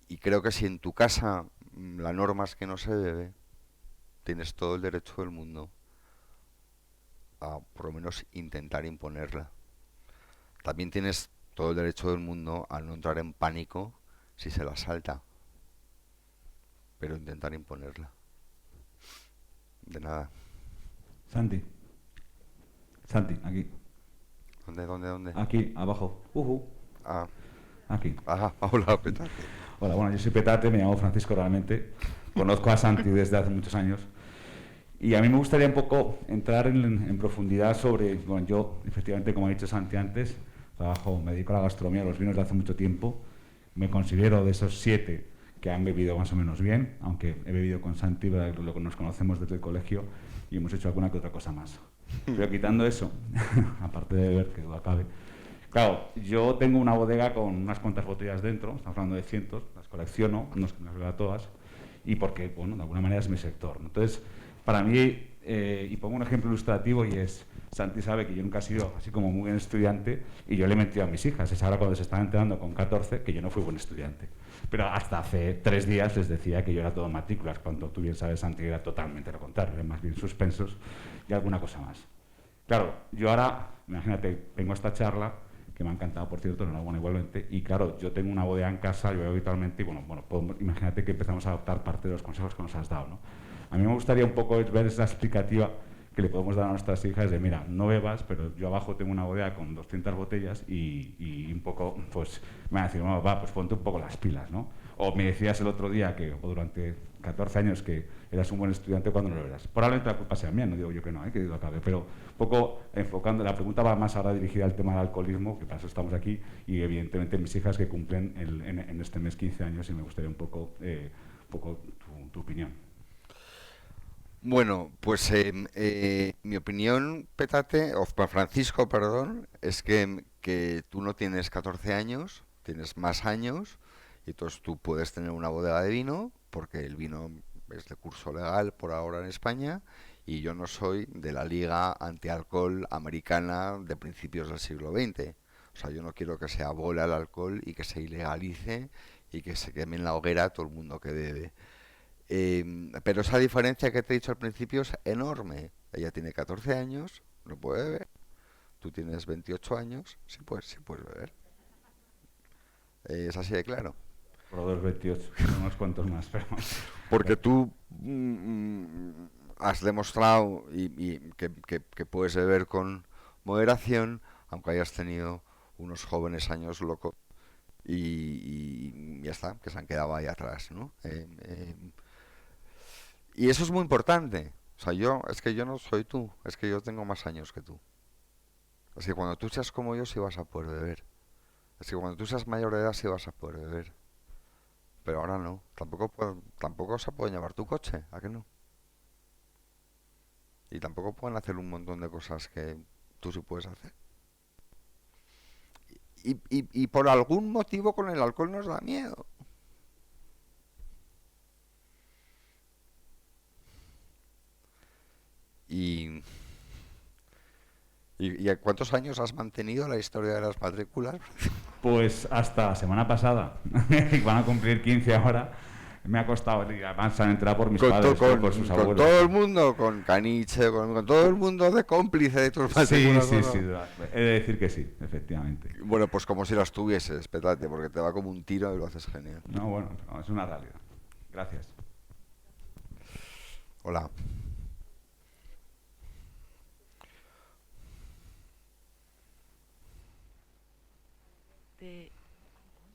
Y creo que si en tu casa la norma es que no se bebe, tienes todo el derecho del mundo a por lo menos intentar imponerla. También tienes todo el derecho del mundo a no entrar en pánico si se la salta, pero intentar imponerla. De nada. Santi, aquí. ¿Dónde? Aquí, abajo. Ah, Aquí. hola, Petate. Hola, bueno, yo soy Petate, me llamo Francisco realmente. Conozco a Santi desde hace muchos años. Y a mí me gustaría un poco entrar en profundidad sobre, bueno, yo, efectivamente, como ha dicho Santi antes, me dedico a la gastronomía, a los vinos de hace mucho tiempo. Me considero de esos 7 que han bebido más o menos bien, aunque he bebido con Santi, lo que nos conocemos desde el colegio, y hemos hecho alguna que otra cosa más. Pero quitando eso, aparte de beber, que duda cabe, claro, yo tengo una bodega con unas cuantas botellas dentro, estamos hablando de cientos, las colecciono, no es que las beba todas, y porque, bueno, de alguna manera es mi sector. Entonces, para mí, y pongo un ejemplo ilustrativo, y es, Santi sabe que yo nunca he sido así como muy buen estudiante, y yo le he mentido a mis hijas, es ahora cuando se están enterando con 14 que yo no fui buen estudiante. Pero hasta hace 3 días les decía que yo era todo matrículas, cuando tú bien sabes, Santi, era totalmente lo contrario, era más bien suspensos y alguna cosa más. Claro, yo ahora, imagínate, vengo a esta charla, que me ha encantado, por cierto, enhorabuena igualmente, y claro, yo tengo una bodega en casa, yo veo habitualmente, y bueno, imagínate que empezamos a adoptar parte de los consejos que nos has dado, ¿no? A mí me gustaría un poco ver esa explicativa que le podemos dar a nuestras hijas de, mira, no bebas, pero yo abajo tengo una bodega con 200 botellas y un poco, pues, me van a decir, no, va, pues ponte un poco las pilas, ¿no? O me decías el otro día que, o durante 14 años, que eras un buen estudiante cuando no lo eras. Probablemente la culpa sea mía, no digo yo que no, que digo acabe, pero un poco enfocando, la pregunta va más ahora dirigida al tema del alcoholismo, que para eso estamos aquí, y evidentemente mis hijas que cumplen en este mes 15 años, y me gustaría un poco tu opinión. Bueno, pues mi opinión, Petate, o Francisco, perdón, es que tú no tienes 14 años, tienes más años, y entonces tú puedes tener una bodega de vino, porque el vino es de curso legal por ahora en España, y yo no soy de la Liga Antialcohol Americana de principios del siglo XX. O sea, yo no quiero que se abole el alcohol y que se ilegalice y que se queme en la hoguera todo el mundo que bebe. Pero esa diferencia que te he dicho al principio es enorme. Ella tiene 14 años, no puede beber. Tú tienes 28 años, sí puedes beber. Es así de claro. Por los 28, unos cuantos más, pero... Porque tú has demostrado que puedes beber con moderación, aunque hayas tenido unos jóvenes años locos y ya está, que se han quedado ahí atrás, ¿no? Y eso es muy importante. O sea, es que yo no soy tú, es que yo tengo más años que tú. Así que cuando tú seas como yo, sí vas a poder beber. Así que cuando tú seas mayor de edad, sí vas a poder beber. Pero ahora no. Tampoco se puede llevar tu coche, ¿a qué no? Y tampoco pueden hacer un montón de cosas que tú sí puedes hacer. Y por algún motivo con el alcohol nos da miedo. ¿Y cuántos años has mantenido la historia de las matrículas? Pues hasta la semana pasada, van a cumplir 15 ahora, me ha costado, y además se han entrado por mis padres, por sus abuelos. Con todo el mundo, con Caniche, con todo el mundo de cómplice de tus matrículas. Sí, he de decir que sí, efectivamente. Bueno, pues como si las tuvieses, espérate, porque te va como un tiro y lo haces genial. No, bueno, es una realidad. Gracias. Hola.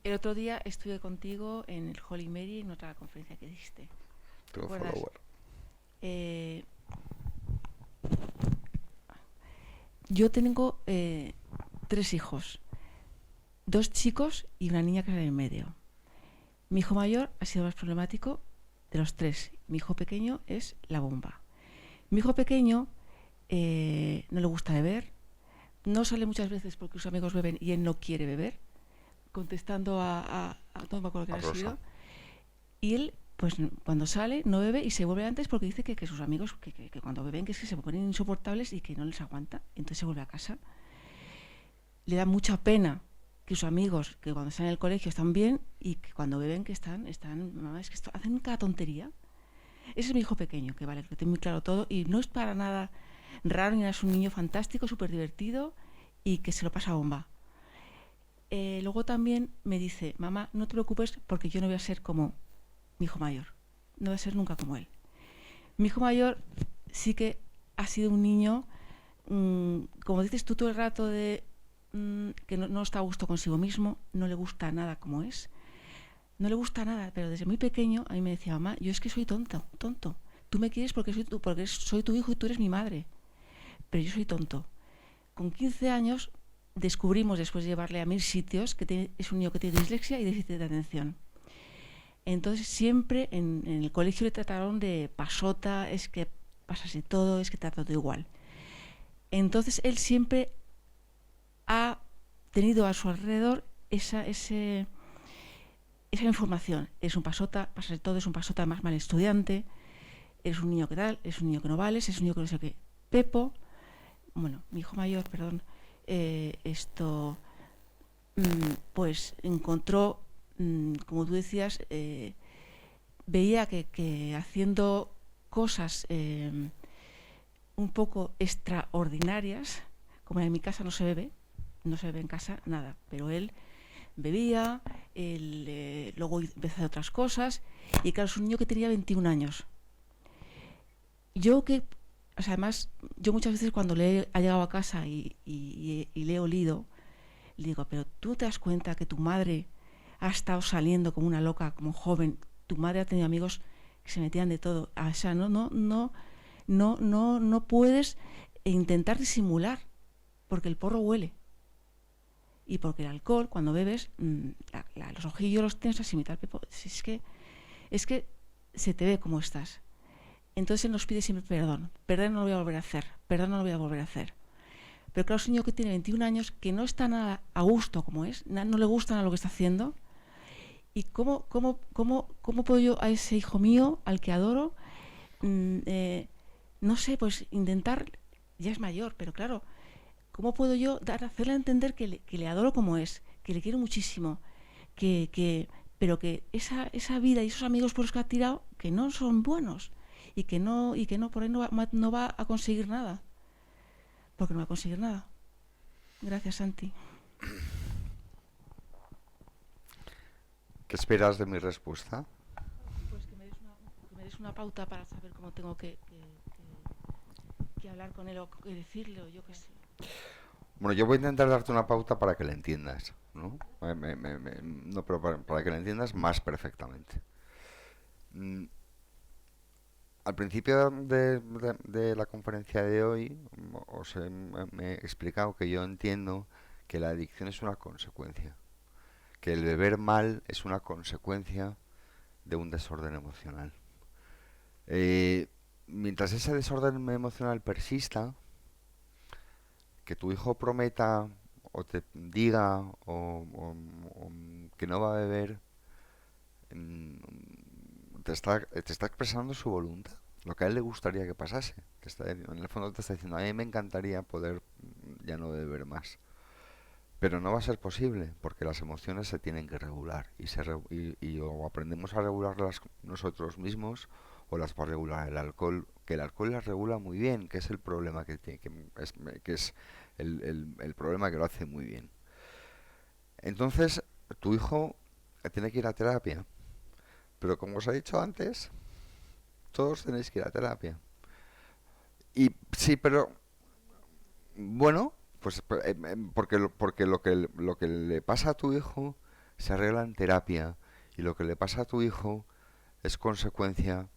El otro día estuve contigo en el Holy Mary en otra conferencia que diste. ¿Te acuerdas? Yo tengo 3 hijos, 2 chicos y una niña que está en el medio. Mi hijo mayor ha sido más problemático de los 3. Mi hijo pequeño es la bomba. Mi hijo pequeño no le gusta beber, no sale muchas veces porque sus amigos beben y él no quiere beber, contestando no me acuerdo qué ha sido. Y él, pues cuando sale, no bebe y se vuelve antes porque dice que sus amigos, que cuando beben, que es que se ponen insoportables y que no les aguanta. Entonces se vuelve a casa. Le da mucha pena que sus amigos, que cuando están en el colegio están bien y que cuando beben que mamá, es que hacen cada tontería. Ese es mi hijo pequeño, que vale, que tiene muy claro todo y no es para nada raro ni nada, es un niño fantástico, súper divertido y que se lo pasa bomba. Luego también me dice, mamá, no te preocupes porque yo no voy a ser como mi hijo mayor, no voy a ser nunca como él. Mi hijo mayor sí que ha sido un niño, como dices tú todo el rato, de que no está a gusto consigo mismo, no le gusta nada como es, no le gusta nada, pero desde muy pequeño a mí me decía, mamá, yo es que soy tonto, tú me quieres porque soy tu hijo y tú eres mi madre, pero yo soy tonto. Con 15 años descubrimos, después de llevarle a 1000 sitios, que es un niño que tiene dislexia y déficit de atención. Entonces siempre en el colegio le trataron de pasota, es que pasase todo, es que trata todo igual. Entonces él siempre ha tenido a su alrededor esa información. Es un pasota, pasase todo, es un pasota, más mal estudiante, eres un niño que tal, es un niño que no vales, es un niño que no sé qué. Pepo, bueno, mi hijo mayor, perdón, pues encontró, como tú decías, veía que haciendo cosas un poco extraordinarias, como en mi casa no se bebe en casa nada, pero él bebía, luego empezó a hacer otras cosas, y claro, es un niño que tenía 21 años. Además, yo muchas veces cuando ha llegado a casa y le he olido, le digo, pero tú te das cuenta que tu madre ha estado saliendo como una loca, como joven, tu madre ha tenido amigos que se metían de todo, o sea, no puedes intentar disimular, porque el porro huele, y porque el alcohol, cuando bebes, los ojillos los tienes así, mitad pepo, es que se te ve como estás. Entonces él nos pide siempre perdón no lo voy a volver a hacer, pero claro, es un niño que tiene 21 años, que no está nada a gusto como es, no le gusta nada lo que está haciendo. ¿Y cómo puedo yo a ese hijo mío, al que adoro, no sé, pues intentar, ya es mayor, pero claro, ¿cómo puedo yo hacerle a entender que le adoro como es, que le quiero muchísimo, que pero que esa vida y esos amigos por los que ha tirado, que no son buenos, y que no por ahí no va a conseguir nada, porque no va a conseguir nada. Gracias, Santi. ¿Qué esperas de mi respuesta? Pues que me des una pauta para saber cómo tengo que hablar con él o que decirle, o yo qué sé. Bueno, yo voy a intentar darte una pauta para que la entiendas, ¿no? No, pero para que la entiendas más perfectamente. Al principio de la conferencia de hoy me he explicado que yo entiendo que la adicción es una consecuencia, que el beber mal es una consecuencia de un desorden emocional. Mientras ese desorden emocional persista, que tu hijo prometa o te diga o que no va a beber, te está expresando su voluntad, lo que a él le gustaría que pasase. En el fondo te está diciendo, a mí me encantaría poder ya no beber más. Pero no va a ser posible, porque las emociones se tienen que regular y o aprendemos a regularlas nosotros mismos o las va a regular el alcohol, que el alcohol las regula muy bien, que es el problema que es el problema que lo hace muy bien. Entonces, tu hijo tiene que ir a terapia, pero como os he dicho antes, todos tenéis que ir a terapia. Y sí, pero bueno, pues porque lo que le pasa a tu hijo se arregla en terapia, y lo que le pasa a tu hijo es consecuencia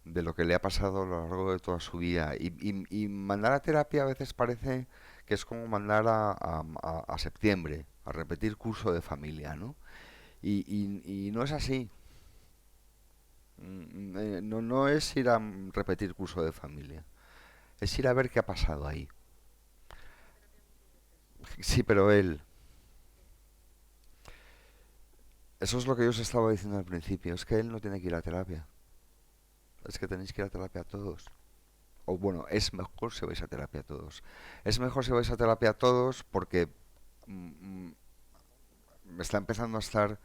de lo que le ha pasado a lo largo de toda su vida. Y mandar a terapia a veces parece que es como mandar a septiembre, a repetir curso de familia, ¿no? Y no es así. No es ir a repetir curso de familia, es ir a ver qué ha pasado ahí. Sí, pero él... Eso es lo que yo os estaba diciendo al principio, es que él no tiene que ir a terapia. Es que tenéis que ir a terapia todos. O bueno, es mejor si vais a terapia todos. Es mejor si vais a terapia todos porque me está empezando a estar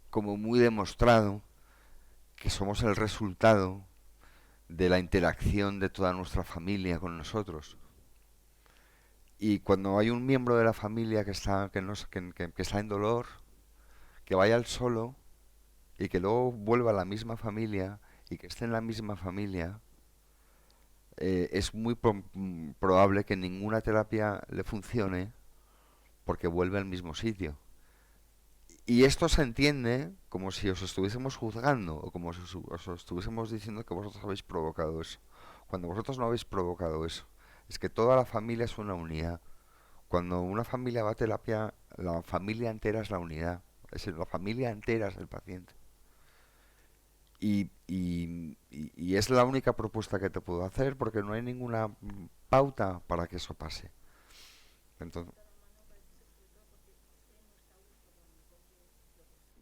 como muy demostrado que somos el resultado de la interacción de toda nuestra familia con nosotros. Y cuando hay un miembro de la familia que está en dolor, que vaya al solo y que luego vuelva a la misma familia y que esté en la misma familia, es muy probable que ninguna terapia le funcione porque vuelve al mismo sitio. Y esto se entiende como si os estuviésemos juzgando o como si os estuviésemos diciendo que vosotros habéis provocado eso, cuando vosotros no habéis provocado eso. Es que toda la familia es una unidad. Cuando una familia va a terapia, la familia entera es la unidad. Es decir, la familia entera es el paciente. Y es la única propuesta que te puedo hacer porque no hay ninguna pauta para que eso pase. Entonces,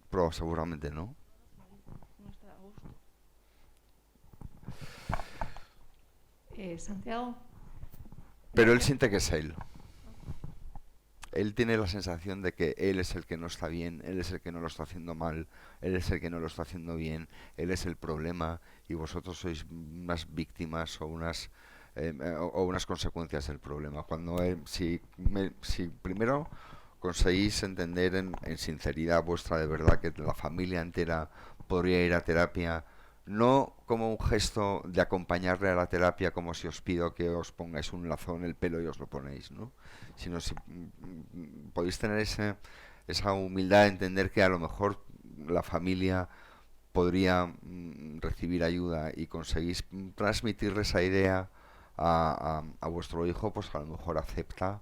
pero seguramente no. Santiago. Pero él siente que es él. Él tiene la sensación de que él es el que no está bien, él es el que no lo está haciendo mal, él es el que no lo está haciendo bien, él es el problema y vosotros sois unas víctimas o unas consecuencias del problema. Cuando si primero conseguís entender en sinceridad vuestra de verdad que la familia entera podría ir a terapia, no como un gesto de acompañarle a la terapia, como si os pido que os pongáis un lazo en el pelo y os lo ponéis, ¿no? Sino si podéis tener esa humildad de entender que a lo mejor la familia podría recibir ayuda y conseguís transmitirle esa idea a vuestro hijo, pues a lo mejor acepta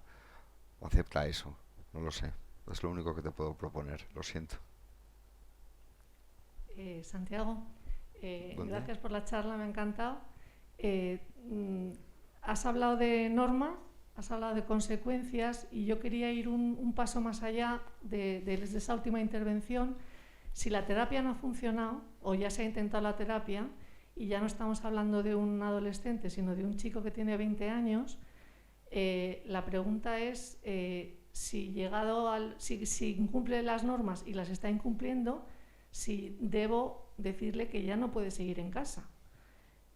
eso. No lo sé. Es lo único que te puedo proponer. Lo siento. Santiago, gracias por la charla, me ha encantado. Has hablado de normas, has hablado de consecuencias y yo quería ir un paso más allá desde esa última intervención. Si la terapia no ha funcionado o ya se ha intentado la terapia y ya no estamos hablando de un adolescente, sino de un chico que tiene 20 años, la pregunta es si incumple las normas y las está incumpliendo, si debo decirle que ya no puede seguir en casa.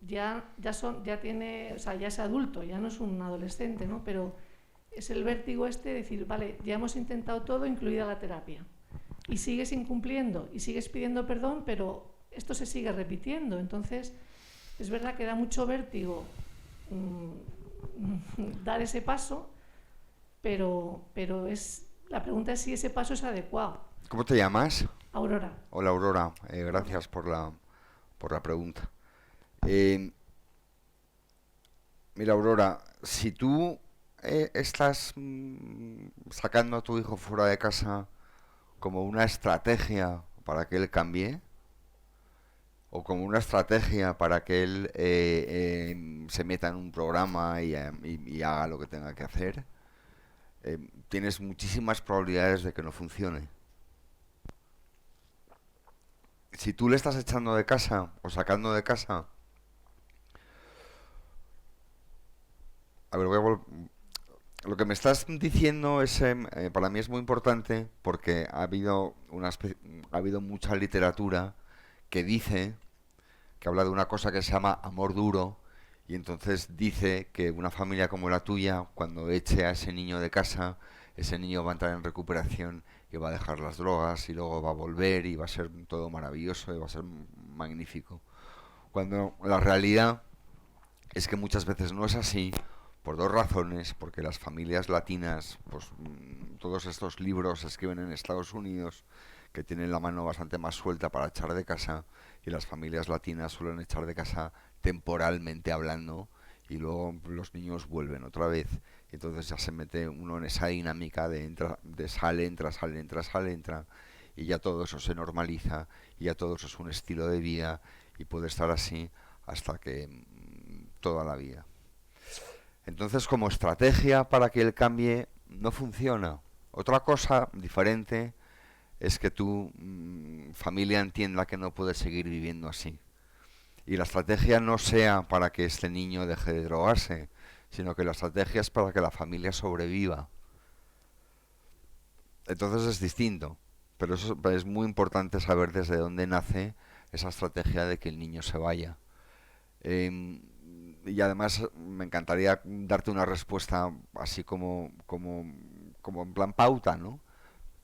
Ya es adulto, ya no es un adolescente, ¿no? Pero es el vértigo de decir, vale, ya hemos intentado todo, incluida la terapia, y sigues incumpliendo y sigues pidiendo perdón, pero esto se sigue repitiendo. Entonces, es verdad que da mucho vértigo dar ese paso, pero la pregunta es si ese paso es adecuado. ¿Cómo te llamas? Aurora. Hola, Aurora. Gracias por la pregunta. Mira, Aurora, si tú estás sacando a tu hijo fuera de casa como una estrategia para que él cambie, o como una estrategia para que él se meta en un programa y haga lo que tenga que hacer, tienes muchísimas probabilidades de que no funcione. Si tú le estás echando de casa o sacando de casa, a ver, lo que me estás diciendo es, para mí es muy importante, porque ha habido mucha literatura que dice, que habla de una cosa que se llama amor duro, y entonces dice que una familia como la tuya, cuando eche a ese niño de casa, ese niño va a entrar en recuperación y va a dejar las drogas y luego va a volver y va a ser todo maravilloso y va a ser magnífico. Cuando la realidad es que muchas veces no es así, por dos razones: porque las familias latinas, pues todos estos libros se escriben en Estados Unidos, que tienen la mano bastante más suelta para echar de casa, y las familias latinas suelen echar de casa temporalmente hablando, y luego los niños vuelven otra vez, y entonces ya se mete uno en esa dinámica de sale, entra, y ya todo eso se normaliza, y ya todo eso es un estilo de vida, y puede estar así hasta que toda la vida. Entonces, como estrategia para que él cambie, no funciona. Otra cosa diferente es que tu familia entienda que no puede seguir viviendo así. Y la estrategia no sea para que este niño deje de drogarse, sino que la estrategia es para que la familia sobreviva. Entonces es distinto, pero eso es muy importante saber desde dónde nace esa estrategia de que el niño se vaya. Y además me encantaría darte una respuesta así como en plan pauta, ¿no?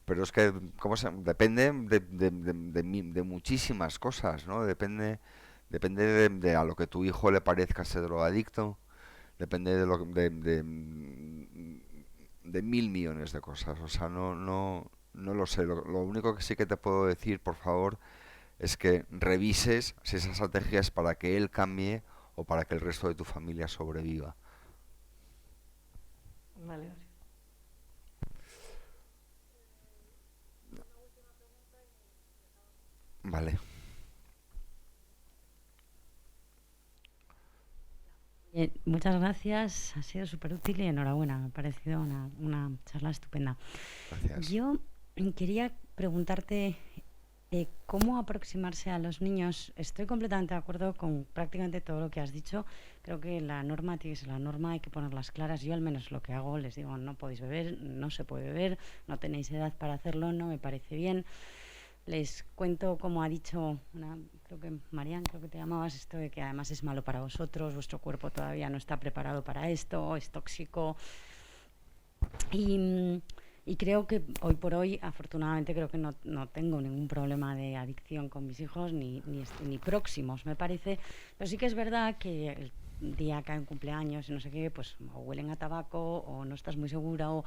Pero es que depende de muchísimas cosas, ¿no? Depende de a lo que tu hijo le parezca ser drogadicto, depende de mil millones de cosas. O sea, no lo sé. Lo único que sí que te puedo decir, por favor, es que revises si esa estrategia es para que él cambie o para que el resto de tu familia sobreviva. Vale. Vale. Muchas gracias, ha sido súper útil y enhorabuena, me ha parecido una charla estupenda. Gracias. Yo quería preguntarte cómo aproximarse a los niños. Estoy completamente de acuerdo con prácticamente todo lo que has dicho. Creo que la norma tiene que ser la norma, hay que ponerlas claras. Yo al menos lo que hago, les digo, no podéis beber, no se puede beber, no tenéis edad para hacerlo, no me parece bien. Les cuento, como ha dicho creo que Marian, creo que te llamabas, esto de que además es malo para vosotros, vuestro cuerpo todavía no está preparado para esto, es tóxico. Y creo que hoy por hoy, afortunadamente, creo que no tengo ningún problema de adicción con mis hijos, ni próximos, me parece. Pero sí que es verdad que el día que hay un cumpleaños y no sé qué, pues o huelen a tabaco o no estás muy segura o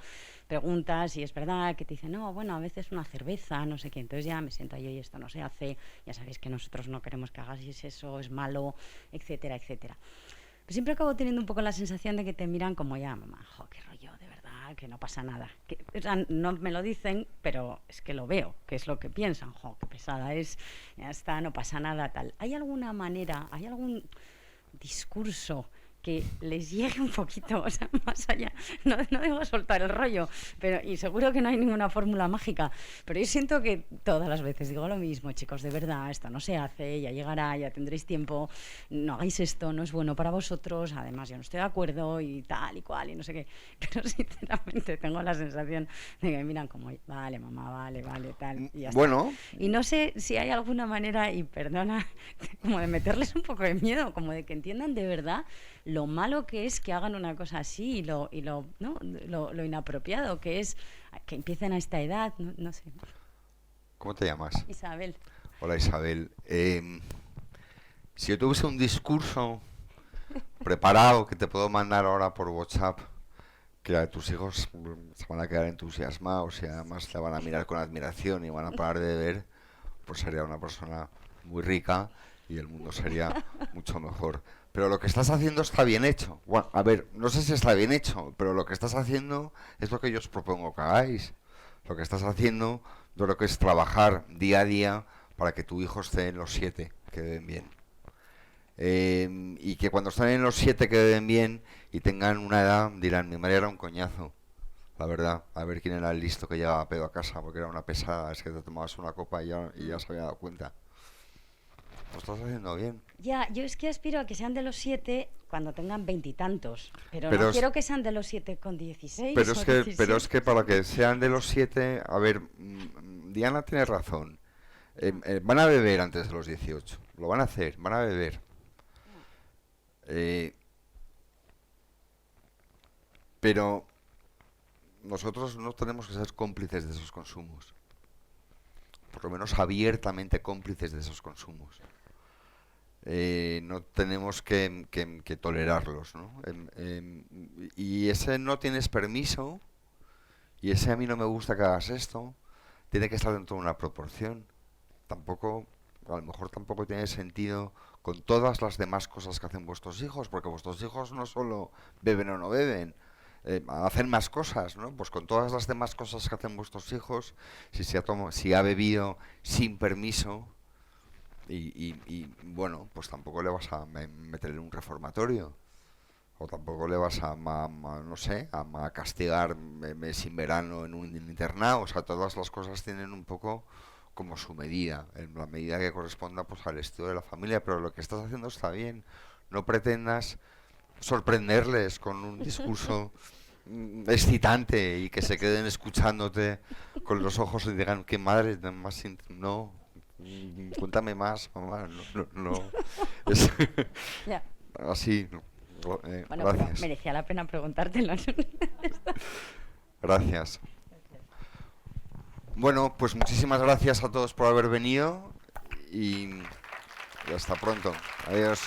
preguntas y es verdad que te dicen, no, bueno, a veces una cerveza, no sé qué. Entonces ya me siento yo y esto no se hace, ya sabéis que nosotros no queremos que hagáis eso, es malo, etcétera, etcétera. Pero siempre acabo teniendo un poco la sensación de que te miran como ya, mamá, jo, qué rollo, de verdad, que no pasa nada. O sea, no me lo dicen, pero es que lo veo, que es lo que piensan, jo, qué pesada es, ya está, no pasa nada, tal. ¿Hay alguna manera, hay algún discurso que les llegue un poquito, o sea, más allá. No digo soltar el rollo, y seguro que no hay ninguna fórmula mágica, pero yo siento que todas las veces digo lo mismo, chicos, de verdad, esto no se hace, ya llegará, ya tendréis tiempo, no hagáis esto, no es bueno para vosotros, además yo no estoy de acuerdo y tal y cual y no sé qué, pero sinceramente tengo la sensación de que me miran como, vale, mamá, vale, tal, y ya está. Bueno. Y no sé si hay alguna manera, y perdona, como de meterles un poco de miedo, como de que entiendan de verdad lo malo que es que hagan una cosa así y lo inapropiado que es que empiecen a esta edad, no sé. ¿Cómo te llamas? Isabel. Hola, Isabel. Si yo tuviese un discurso preparado que te puedo mandar ahora por WhatsApp, que a tus hijos se van a quedar entusiasmados y además te van a mirar con admiración y van a parar de beber, pues sería una persona muy rica y el mundo sería mucho mejor. Pero lo que estás haciendo está bien hecho. Bueno, a ver, no sé si está bien hecho, pero lo que estás haciendo es lo que yo os propongo que hagáis. Lo que estás haciendo, yo creo que es trabajar día a día para que tu hijo esté en los 7 que beben bien. Y que cuando estén en los 7 que beben bien y tengan una edad, dirán, mi madre era un coñazo. La verdad, a ver quién era el listo que llegaba a pedo a casa, porque era una pesada, es que te tomabas una copa y ya se había dado cuenta. Lo estás haciendo bien. Ya, yo es que aspiro a que sean de los 7 cuando tengan 20 y tantos, pero no quiero que sean de los 7 con 16 pero es que para que sean de los 7, a ver, Diana tiene razón. Van a beber antes de los 18, lo van a hacer, van a beber. Pero nosotros no tenemos que ser cómplices de esos consumos, por lo menos abiertamente cómplices de esos consumos. No tenemos que tolerarlos, ¿no? Y ese no tienes permiso, y ese a mí no me gusta que hagas esto, tiene que estar dentro de una proporción. Tampoco, a lo mejor tampoco tiene sentido con todas las demás cosas que hacen vuestros hijos, porque vuestros hijos no solo beben o no beben, hacen más cosas, ¿no? Pues con todas las demás cosas que hacen vuestros hijos, si ha bebido sin permiso, y bueno, pues tampoco le vas a meter en un reformatorio, o tampoco le vas a no sé, a castigar sin verano en un internado. O sea, todas las cosas tienen un poco como su medida, en la medida que corresponda pues al estilo de la familia, pero lo que estás haciendo está bien. No pretendas sorprenderles con un discurso excitante y que se queden escuchándote con los ojos y digan, qué madre más no, cuéntame más, mamá, no. Es así. Bueno, gracias. pero merecía la pena preguntártelo. Gracias. Bueno, pues muchísimas gracias a todos por haber venido y hasta pronto. Adiós.